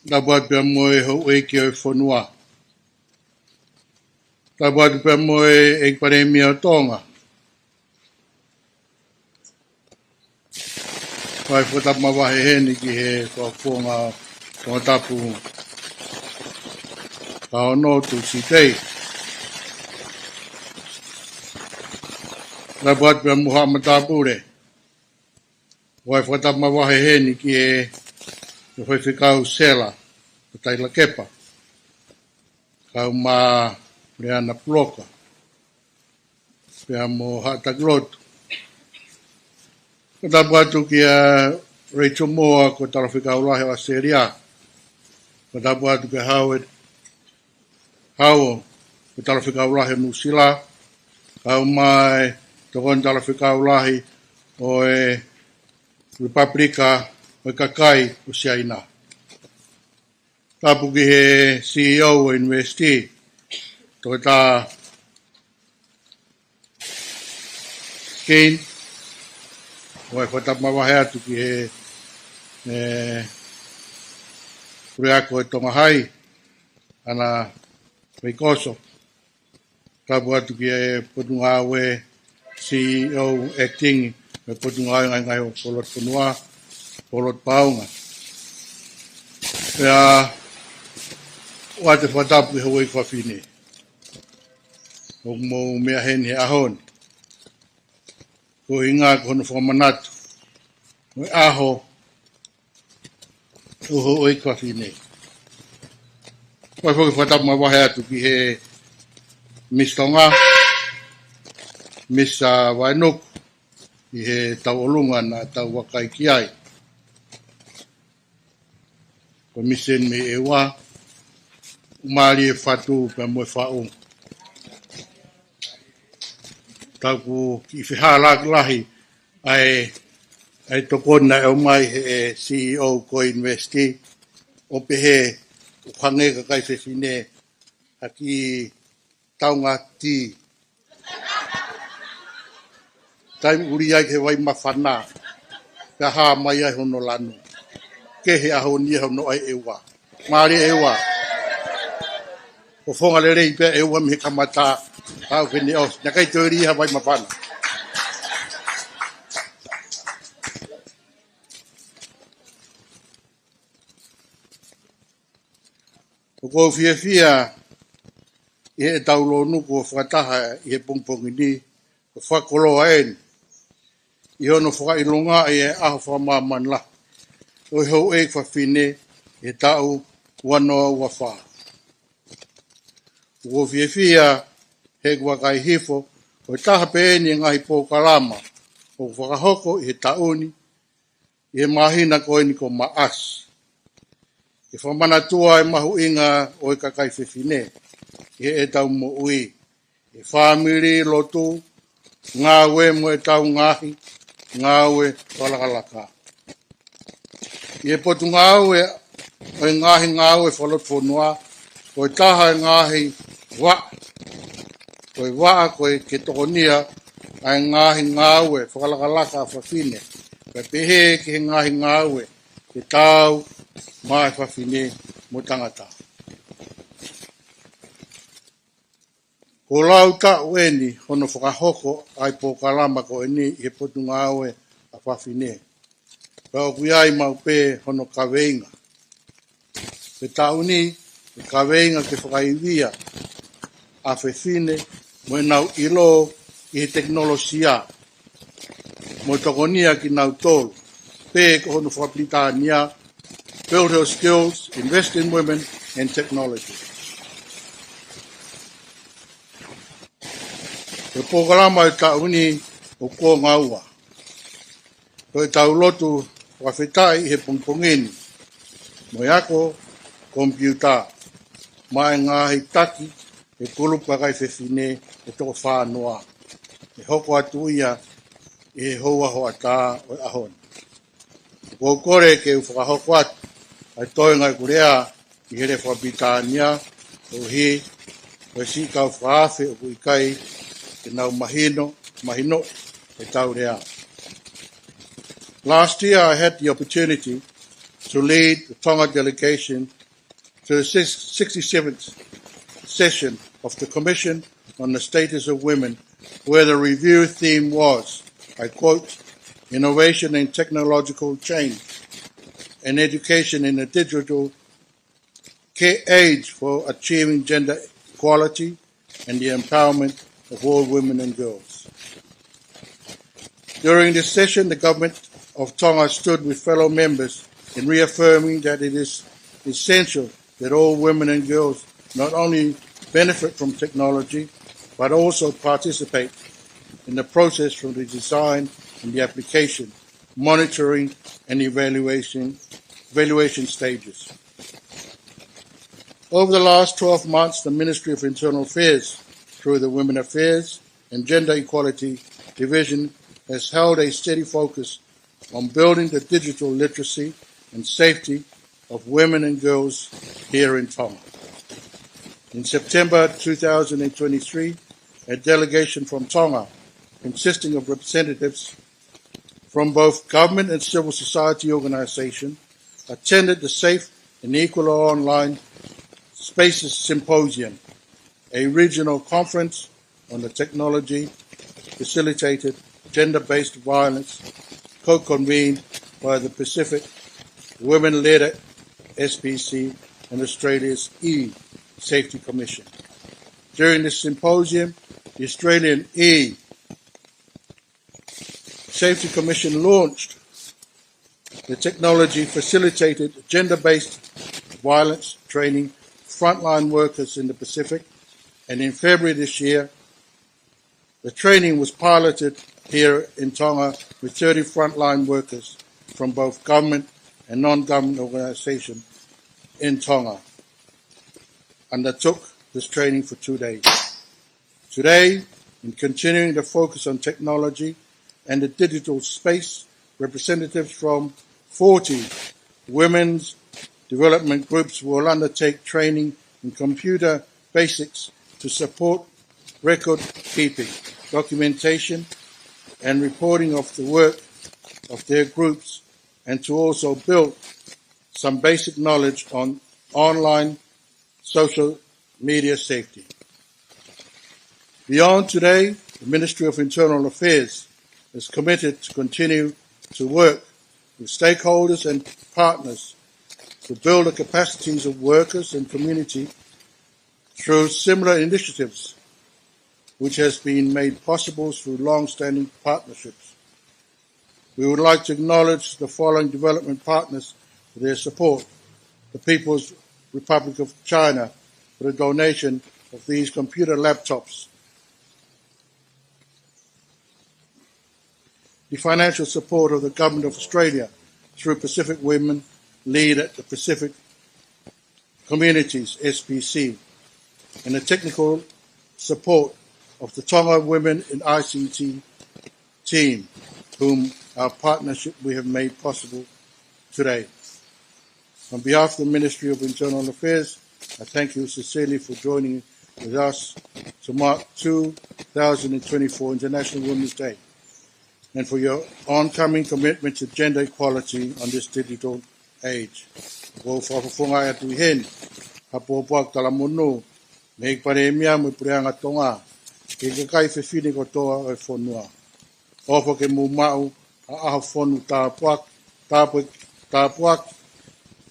Speaker 6: Dapat pe moe ho eke o fonua. Dapat pe moe e paremia Tonga. Pai fotap mawahe heni ki he whafonga o tapu ka HONO tu sitei. Dapat pe muha matapure. Pai fotap mawahe heni ki he foi ficau sela tai la kepa kau ma reana ploka pe mo hata glot kota batu kia Rachel Moa ko tala ficau la he seria kota batu ke Howard ko tala ficau la he musila kau mai to kon tala ficau la o e Republika o KAKAI o Siaina. Tapu ki he CEO o Investi, to ta Kane, o e whatap mawahe atu ki he Kuriako e Tongahai, ana Reikoso. Tapu atu ki he Potungaue CEO acting, e Potungaue ngai o Polokalama, Polot paunga. Pea wate whatap ki hawai FAFINE. O mo mea heni ahon. Ko inga ko hono whamanatu. O aho o hawai FAFINE. Ko whatap mawahe atu ki he Miss Tonga, Miss Wainuk, ki he tau olunga na tau wakai ki ai. Ko misen me ewa, umari e whatu pe moe whau. Taku ki whihala lahi ai tokona e umai he CEO ko Investi, o pehe ukhange kakai FEFINE aki taunga ti. Taim uri ai ke wai mawhana, ka haa mai ai hono lanu. Ke he aho ni hono ai ewa. Mari ewa. O whonga le rei pe ewa mi kamata. Hau ke ni os. Nakai teori ha wai mawhana. O kou fia i he taulo nuku o whakataha i he pongpongi ni. O whakoloa en. I hono whakailonga'i e aho whamaman la. O hau e FAFINE e tau wanoa ua wha. O fia he wakai hifo o taha peeni ngahi POLOKALAMA o whakahoko i he tauni i he mahina koe ni ko maas. E whamanatua e MAHU'INGA o e KAKAI FEFINE i he e tau mo ui. E whamiri lotu NGAUE mo e tau ngahi, NGAUE palakalaka. I POTUNGAUE o ngahi NGAUE FAKALOTOFONUA, o taha ngahi wa, o wa ko ke TOKONIA, ai ngahi NGAUE whakalakalaka FAFINE, pe pehe ki ngahi NGAUE ke tau mai FAFINE mo TANGATA. Ko lau ta weni hono whakahoko ai POLOKALAMA ko ni i POTUNGAUE a FAFINE. Ka o kuiai mau pe hono KAVEINGA. Pe tauni KAVEINGA ke FAKAIVIA a FEFINE mo ENAU ilo i TEKINOLOSIA mo TOKONIA KINAUTOLU pe ko hono whakapitania build her skills, invest in women and technology. Pe POLOKALAMA e tauni o ko ngaua. Ko e tau lotu whawhetai he pongpongeni mo yako kompiuta mai ngahi taki e kulu kakai FEFINE e toko whānoa. E hoko atu ia e hoa hoa tā o ahon. Ko kore ke u whakahoko atu ai toi ngai kurea i here whabitania o hi o si kau whaafe o kuikai ke nau mahino e tau rea. Last year I had the opportunity to lead the Tonga delegation to the 67th session of the Commission on the Status of Women, where the review theme was, I quote, Innovation in Technological Change and Education in a Digital Age for Achieving Gender Equality and the Empowerment of all women and girls. During this session, the government of Tonga stood with fellow members in reaffirming that it is essential that all women and girls not only benefit from technology, but also participate in the process from the design and the application, monitoring and evaluation stages. Over the last 12 months, the Ministry of Internal Affairs, through the Women Affairs and Gender Equality Division, has held a steady focus on building the digital literacy and safety of women and girls here in Tonga. In September 2023, a delegation from Tonga, consisting of representatives from both government and civil society organizations, attended the Safe and Equal Online Spaces Symposium, a regional conference on the technology-facilitated gender-based violence co-convened by the Pacific Women-led SPC and Australia's E-Safety Commission. During this symposium, the Australian E-Safety Commission launched the technology-facilitated gender-based violence training frontline workers in the Pacific, and in February this year, the training was piloted here in Tonga with 30 frontline workers from both government and non-government organizations in Tonga undertook this training for 2 days. Today, in continuing the focus on technology and the digital space, representatives from 40 women's development groups will undertake training in computer basics to support record keeping, documentation, and reporting of the work of their groups, and to also build some basic knowledge on online social media safety. Beyond today, the Ministry of Internal Affairs is committed to continue to work with stakeholders and partners to build the capacities of workers and community through similar initiatives, which has been made possible through long-standing partnerships. We would like to acknowledge the following development partners for their support: the People's Republic of China for the donation of these computer laptops, the financial support of the Government of Australia through Pacific Women Lead at the Pacific Communities, SPC, and the technical support of the Tonga Women in ICT team, whom our partnership we have made possible today. On behalf of the Ministry of Internal Affairs, I thank you sincerely for joining with us to mark 2024 International Women's Day, and for your oncoming commitment to gender equality on this digital age. Ko whakafonga atu I hen, hapopoak talamono, me paremia mo preanga tonga, ke kakai FEFINE ko toa e whonua. Opo ke mumau, a aha whonu tāpuak,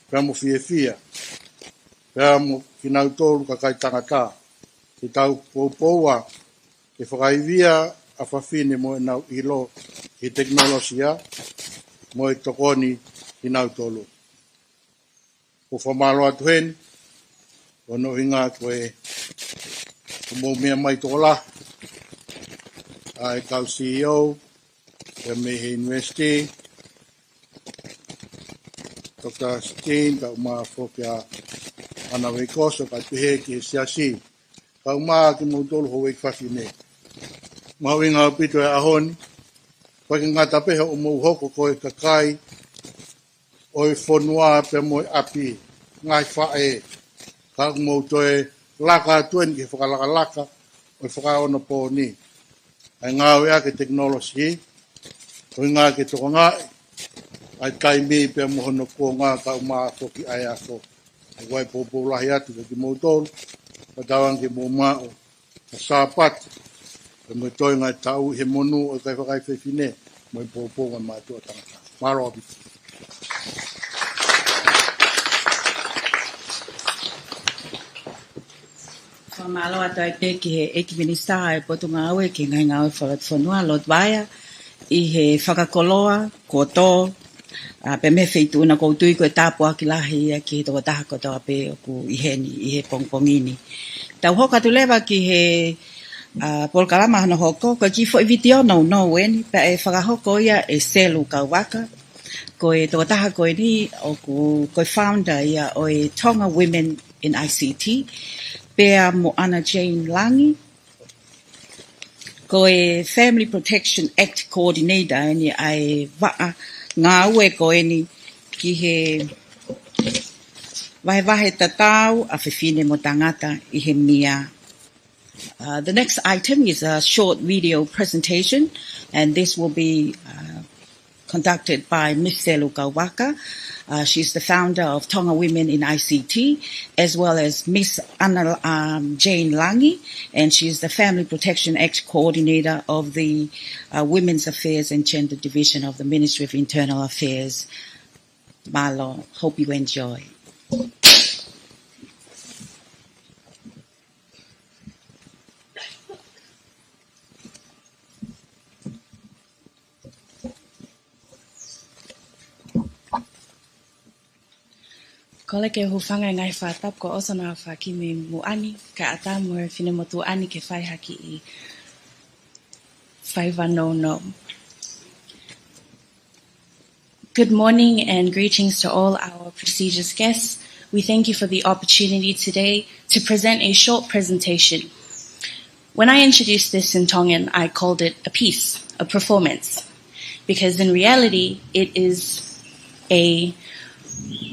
Speaker 6: pēr mo fia, pēr mo KINAUTOLU KAKAI TANGATA, ke tau pōpōua, ke FAKAIVIA a FAFINE mo ENAU ilo, ke TEKINOLOSIA, mo e TOKONI KINAUTOLU. Ko whamalo atu hen, ko no inga koe mo mea mai tola, ai kau CEO, e Mehe University, Dr. Steen, kau maa whokea ana weikoso, kai pihe ki siasi, kau maa ki mautolu ho wei FAFINE. Mahu'inga pito e ahoni, koe ki ngata pehe o mouhoko koe kakai, o e whonua pe mo e api, ngai whae, ka mouto e laka atuen ki whakalaka, o e whakaona po ni. Ai NGAUE ake teknolosi, o ngā ke tokongai, ai kai mi pe mo hono ko ngā ka uma toki ai ako. Ai wai popo lahi atu ki mautolu, ka tawang ki mo mao, ka sāpat, ka mo toi ngai tau he monu o kai whakai FEFINE, mo i popo ngai mātua tangata. Maro api.
Speaker 2: Malo ato ai te ki he eki minista e POTUNGAUE ki ngai NGAUE whakafonua lot waia I he whakakoloa ko tō pe me whaituna ko tui koe tāpua ki lahi ki he toa taha ko toa pe o ku I he pongpongini. Tau hoka tu lewa ki he POLOKALAMA hana hoko ko ki fo I video no weni pe e whakahoko ia e selu kauwaka ko e toa taha koe ni o ku koe founder ia o e Tonga Women in ICT Pea mo ana Jane Langi, ko e Family Protection Act Coordinator ni ai waa NGAUE ko ni ki he VAHEVAHE TATAU a FEFINE mo tangata I he mia. The next item is a short video presentation, and this will be conducted by Ms. Selu Kawaka. She's the founder of Tonga Women in ICT, as well as Miss Jane Langi, and she's the Family Protection Act Coordinator of the Women's Affairs and Gender Division of the Ministry of Internal Affairs. Malo, hope you enjoy. Kole ke hufanga ngai whatap ko oso na whaki me muani ka ata mo fine motu ani ke whai haki I whaiwanono. Good morning and greetings to all our prestigious guests. We thank you for the opportunity today to present a short presentation. When I introduced this in Tongan, I called it a piece, a performance, because in reality, it is a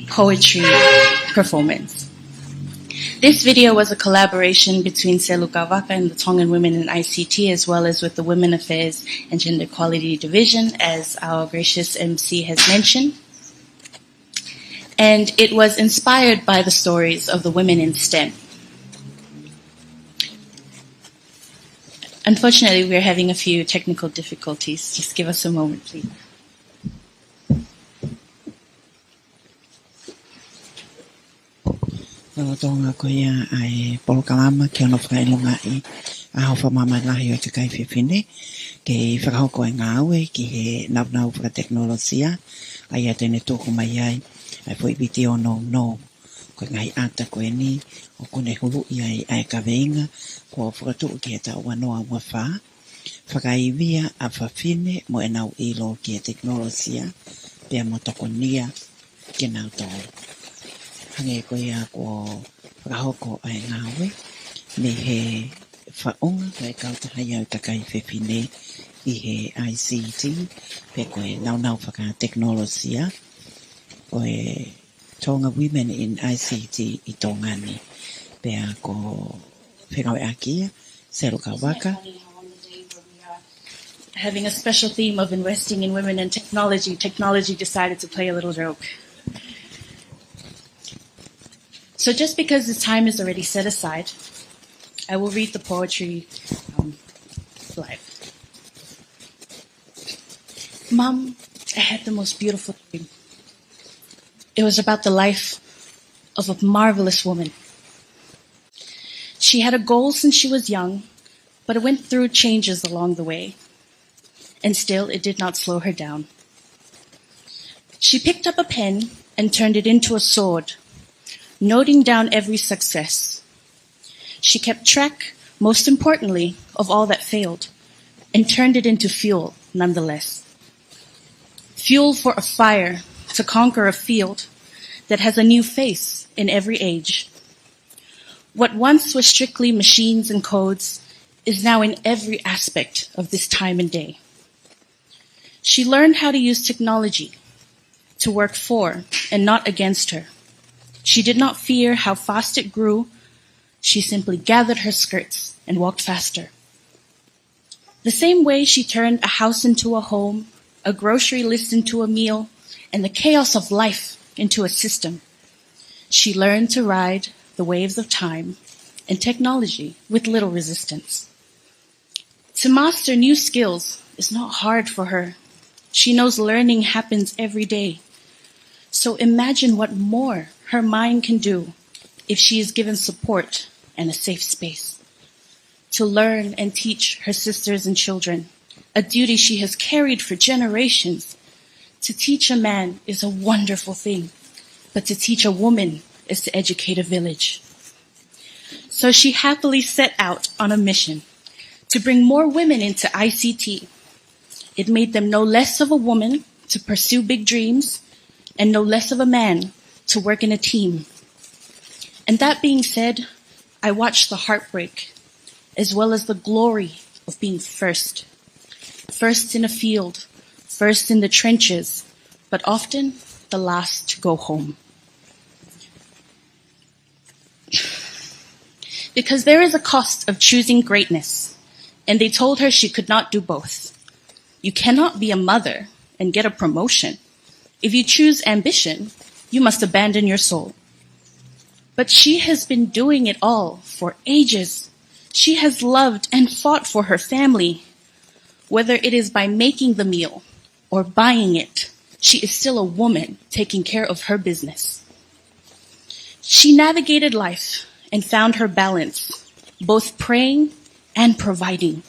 Speaker 2: poetry performance. This video was a collaboration between Selu Kawaka and the Tongan Women in ICT, as well as with the Women Affairs and Gender Equality Division, as our gracious MC has mentioned. And it was inspired by the stories of the women in STEM. Unfortunately, we're having a few technical difficulties. Just give us a moment, please.
Speaker 1: Tonga ko ia ai POLOKALAMA ke ono FAKA'ILONGA'I a ho FAKAMAMANI o te kai FEFINE ke whakahoko e NGAUE ki he nau FAKATEKINOLOSIA ai a tene tōku mai ai fo I video no ko ngai ata ko ni o kone hulu ia ai KAVEINGA ko whakatu ki he tau wanoa wa wha FAKAIVIA a FAFINE mo ENAU ilo ki he TEKINOLOSIA pia mo TOKONIA KINAUTOLU. Hange ko ia ko whakahoko ai NGAUE me he whaonga koe kautahai au takai FEFINE I he ICT pe koe nau FAKATEKINOLOSIA o e Tonga Women in ICT I Tongani pe a ko whengawe akia sero ka waka
Speaker 7: having a special theme of investing in women and technology, technology decided to play a little joke. So just because the time is already set aside, I will read the poetry live. Mom, I had the most beautiful dream. It was about the life of a marvelous woman. She had a goal since she was young, but it went through changes along the way. And still, it did not slow her down. She picked up a pen and turned it into a sword, noting down every success. She kept track, most importantly, of all that failed, and turned it into fuel, nonetheless. Fuel for a fire to conquer a field that has a new face in every age. What once was strictly machines and codes is now in every aspect of this time and day. She learned how to use technology to work for and not against her. She did not fear how fast it grew. She simply gathered her skirts and walked faster. The same way she turned a house into a home, a grocery list into a meal, and the chaos of life into a system. She learned to ride the waves of time and technology with little resistance. To master new skills is not hard for her. She knows learning happens every day. So imagine what more her mind can do if she is given support and a safe space. To learn and teach her sisters and children, a duty she has carried for generations. To teach a man is a wonderful thing, but to teach a woman is to educate a village. So she happily set out on a mission to bring more women into ICT. It made them no less of a woman to pursue big dreams and no less of a man to work in a team. And that being said, I watched the heartbreak as well as the glory of being first. First in a field, first in the trenches, but often the last to go home. Because there is a cost of choosing greatness, and they told her she could not do both. You cannot be a mother and get a promotion. If you choose ambition, you must abandon your soul. But she has been doing it all for ages. She has loved and fought for her family. Whether it is by making the meal or buying it, she is still a woman taking care of her business. She navigated life and found her balance, both praying and providing.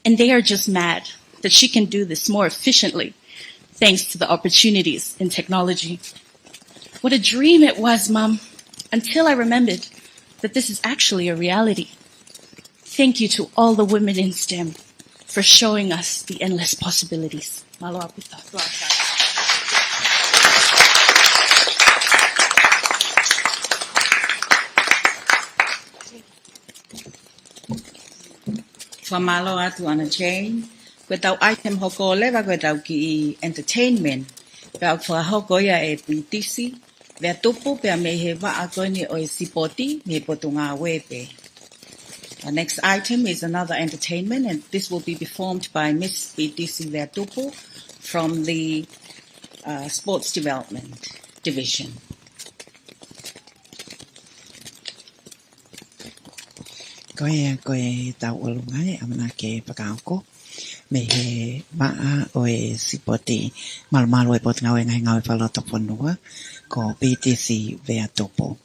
Speaker 7: And they are just mad that she can do this more efficiently, thanks to the opportunities in technology. What a dream it was, Mom, until I remembered that this is actually a reality. Thank you to all the women in STEM for showing us the endless possibilities. Malo apita.
Speaker 2: Whamalo atu ana Jane. Koe tau item hoko lewa koe tau ki entertainment. Pea whahoko ia e pitisi. Vea tupu pea me he waa koe ni o e sipoti me POTUNGAUE pe. The next item is another entertainment, and this will be performed by Miss BDC Vertupu from the Sports Development Division.
Speaker 1: Koe tau olungai amana ke pakauko me he maa o e sipoti malumalu e POTUNGAUE ngai ngau e FAKALOTOFONUA ko PTC Vertupu.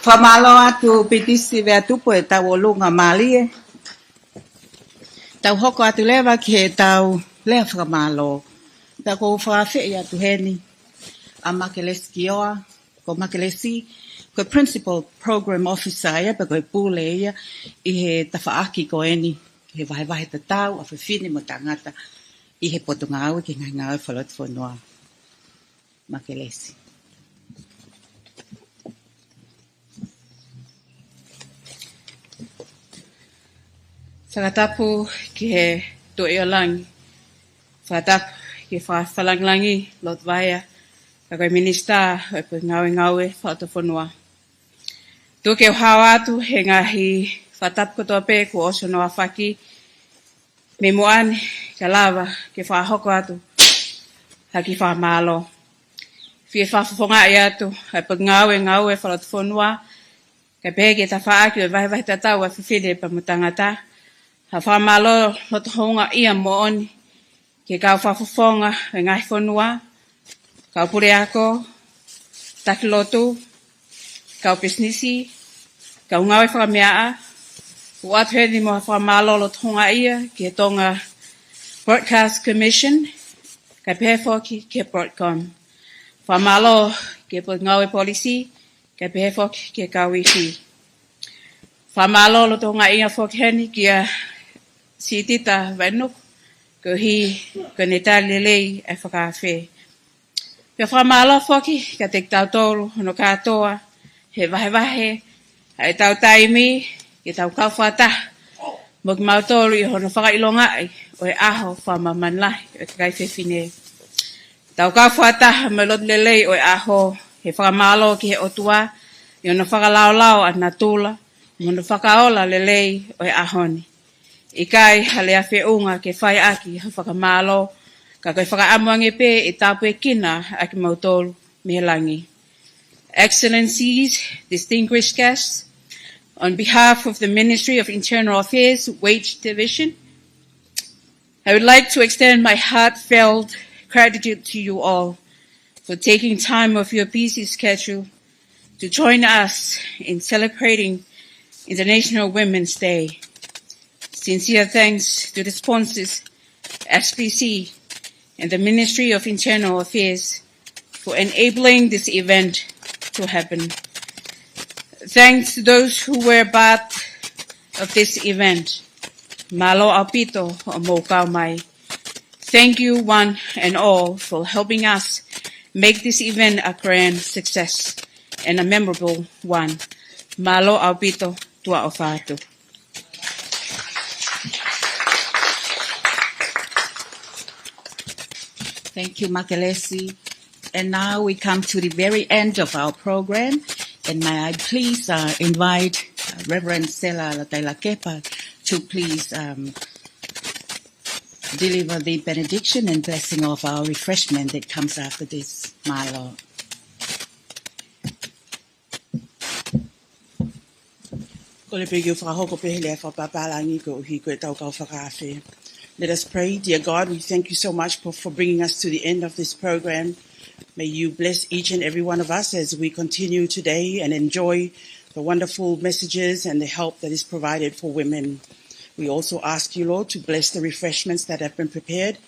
Speaker 2: Whamalo atu pitisi vea tupo e tau olunga mali e. Tau hoko atu lewa ki he tau lea whamalo. Tau kou whawhi atu heni. A makelesi kioa, ko makelesi, ko principal program officer ia, pa ko pule ia, I he tawhaaki ko eni, he vahevahe tatau, a FEFINE mo tangata, I he POTUNGAUE ki NGAAHI FAKALOTOFONUA. Makelesi. Whakatapu ki he tue o langi. Whakatapu ki whalanglangi lot vaya. Kakai minista e pe NGAUE whaatofonua. Tuke o hawatu he ngahi whatap kotoa pe ko oso noa whaki. Me moane ka lava ke whahoko atu haki whamalo. Fie whafonga I atu e pe NGAUE whaatofonua. Ka peke ta whaaki o vahevahe tatau a FEFINE pa mutangata. Ha whamalo loto honga ia mooni ke kau whafofonga e ngahi fonua. Kau pure ako, takilotu, kau pesnisi, kau ngawe whakamea, uatu heni mo whamalo lo tonga ia, ki Tonga Broadcast Commission, ka pehefoki ke Broadcom. Whamalo ke ngawe policy, ka pehefoki ke kau wifi. Whamalo lo tonga ia foki heni ki a sitita vanuk, ko hi, ko netali lei e whakawhi. Pia whamalo foki, ka te TATAU hono katoa, he vahevahe, hai tau taimi, ki tau kauwhata, mo ki mautolu I hono FAKA'ILONGA'I, o e aho whamamani lahi, o KAKAI FEFINE. Tau kauwhata, me lot lelei o e aho, he whakamalo ki he otua, I hono whakalaolao a natula, mono whakaola lelei o e ahoni. I kai hale a whiunga ke whai aki, ha whakamalo, ka koe whakaamuange pe I tāpue kina aki mautolu mehelangi. Excellencies, distinguished guests, on behalf of the Ministry of Internal Affairs Wage Division, I would like to extend my heartfelt gratitude to you all for taking time off your busy schedule to join us in celebrating International Women's Day. Sincere thanks to the sponsors, SPC, and the Ministry of Internal Affairs for enabling this event to happen. Thanks to those who were part of this event. Malo Alpito o MAHU'INGA. Thank you one and all for helping us make this event a grand success and a memorable one. Malo Alpito tua ofatu. Thank you, Makelesi. And now we come to the very end of our program. And may I please invite Reverend Stella Latailakepa to please deliver the benediction and blessing of our refreshment that comes after this, my Lord.
Speaker 3: Let us pray. Dear God, we thank you so much for bringing us to the end of this program. May you bless each and every one of us as we continue today and enjoy the wonderful messages and the help that is provided for women. We also ask you, Lord, to bless the refreshments that have been prepared.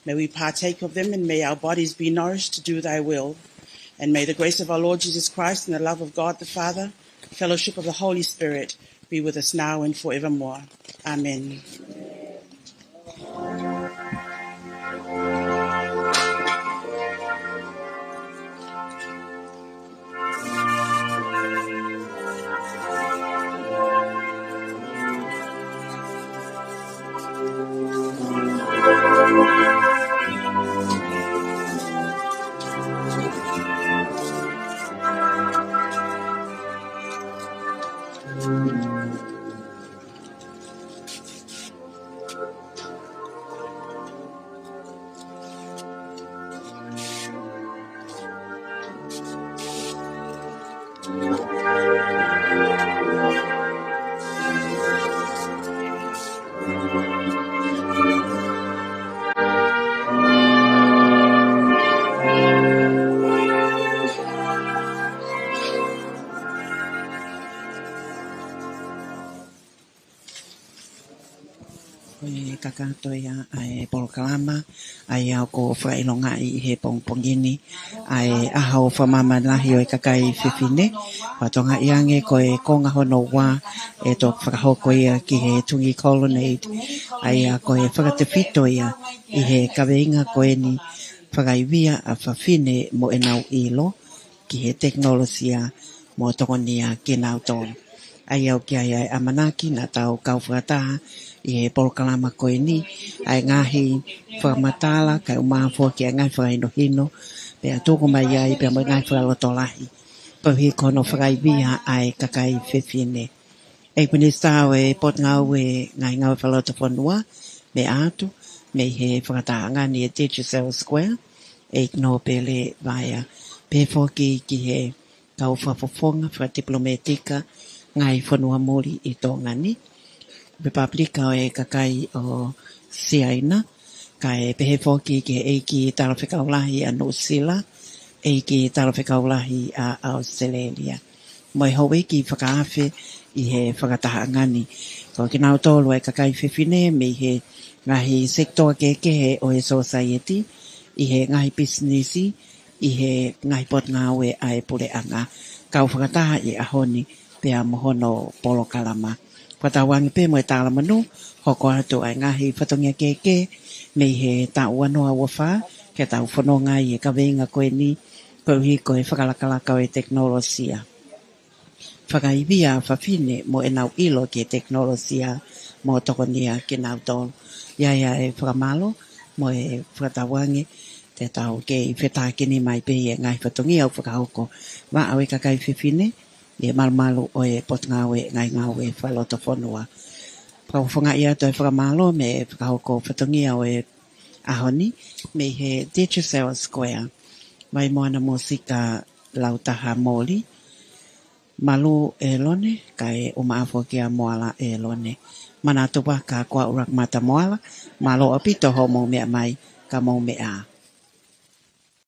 Speaker 3: May we partake of them and may our bodies be nourished to do thy will. And may the grace of our Lord Jesus Christ and the love of God the Father, fellowship of the Holy Spirit be with us now and forevermore. Amen.
Speaker 1: Koe kakatoia ai POLOKALAMA ai au ko FAKA'ILONGA'I he pongpongini ai ahau FAKAMAMANI o KAKAI FEFINE patonga iange koe konga hono wa e to whakahoko ia ki he tungi colonnade ai a koe whakatewhito ia i he KAVEINGA koe ni FAKAIVIA a FAFINE mo ENAU ilo ki he TEKINOLOSIA mo TOKONIA KINAUTOLU ai au ki ai amanaki na tau kau whakataha i he POLOKALAMA koe ni ai ngahi whakamatala kai umafo ki a ngai whakainohino pe a toko mai ai pe a mai ngai whakalotolahi pa hi kono FAKAIVIA ai KAKAI FEFINE e pinistau e POTUNGAUE ngai ngau whakalotofonua me atu me he whakataanga ni e Digicel Square e no pele vaya pe foki ki he kau whafofonga whakadiplomatika ngai whanua mori i Tonga ni Republika o e kakai o Siaina kai pehe foki ke eiki talawhikaulahi a Nusila eiki talawhikaulahi a Australia moi howe ki whakaafe i he whakatahangani ko KINAUTOLU e KAKAI FEFINE me he ngahi sektor kekehe o e society i he ngahi businessi i he ngahi POTUNGAUE ai pureanga kau whakataha i ahoni pe a mohono POLOKALAMA Patawangi pe mo tala manu hoko atu ai ngahi whatongia keke me he tau anoa wafa ke tau whanonga i e KAVEINGA koe ni koe hi koe whakalakalaka o e teknolosia. FAKAIVIA FAFINE mo ENAU ilo ke teknolosia mo TOKONIA KINAUTOLU. Ia e whakamalo mo e whakatawangi te tau ke i whetakini mai pe e ngai whatongia o whakahoko. Wa au e KAKAI FEFINE e malu o e POTUNGAUE ngai ngaue whakalotofonua. Whakawhanga ia to e whakamalo me whakahoko whatongia o e ahoni me he Digicel Square. Mai moana musika lautaha moli. Malu e lone kai umaafo kia moala e lone. Manatuwa ka kwa urak mata moala. Malo apito homo mea mai ka mo mea.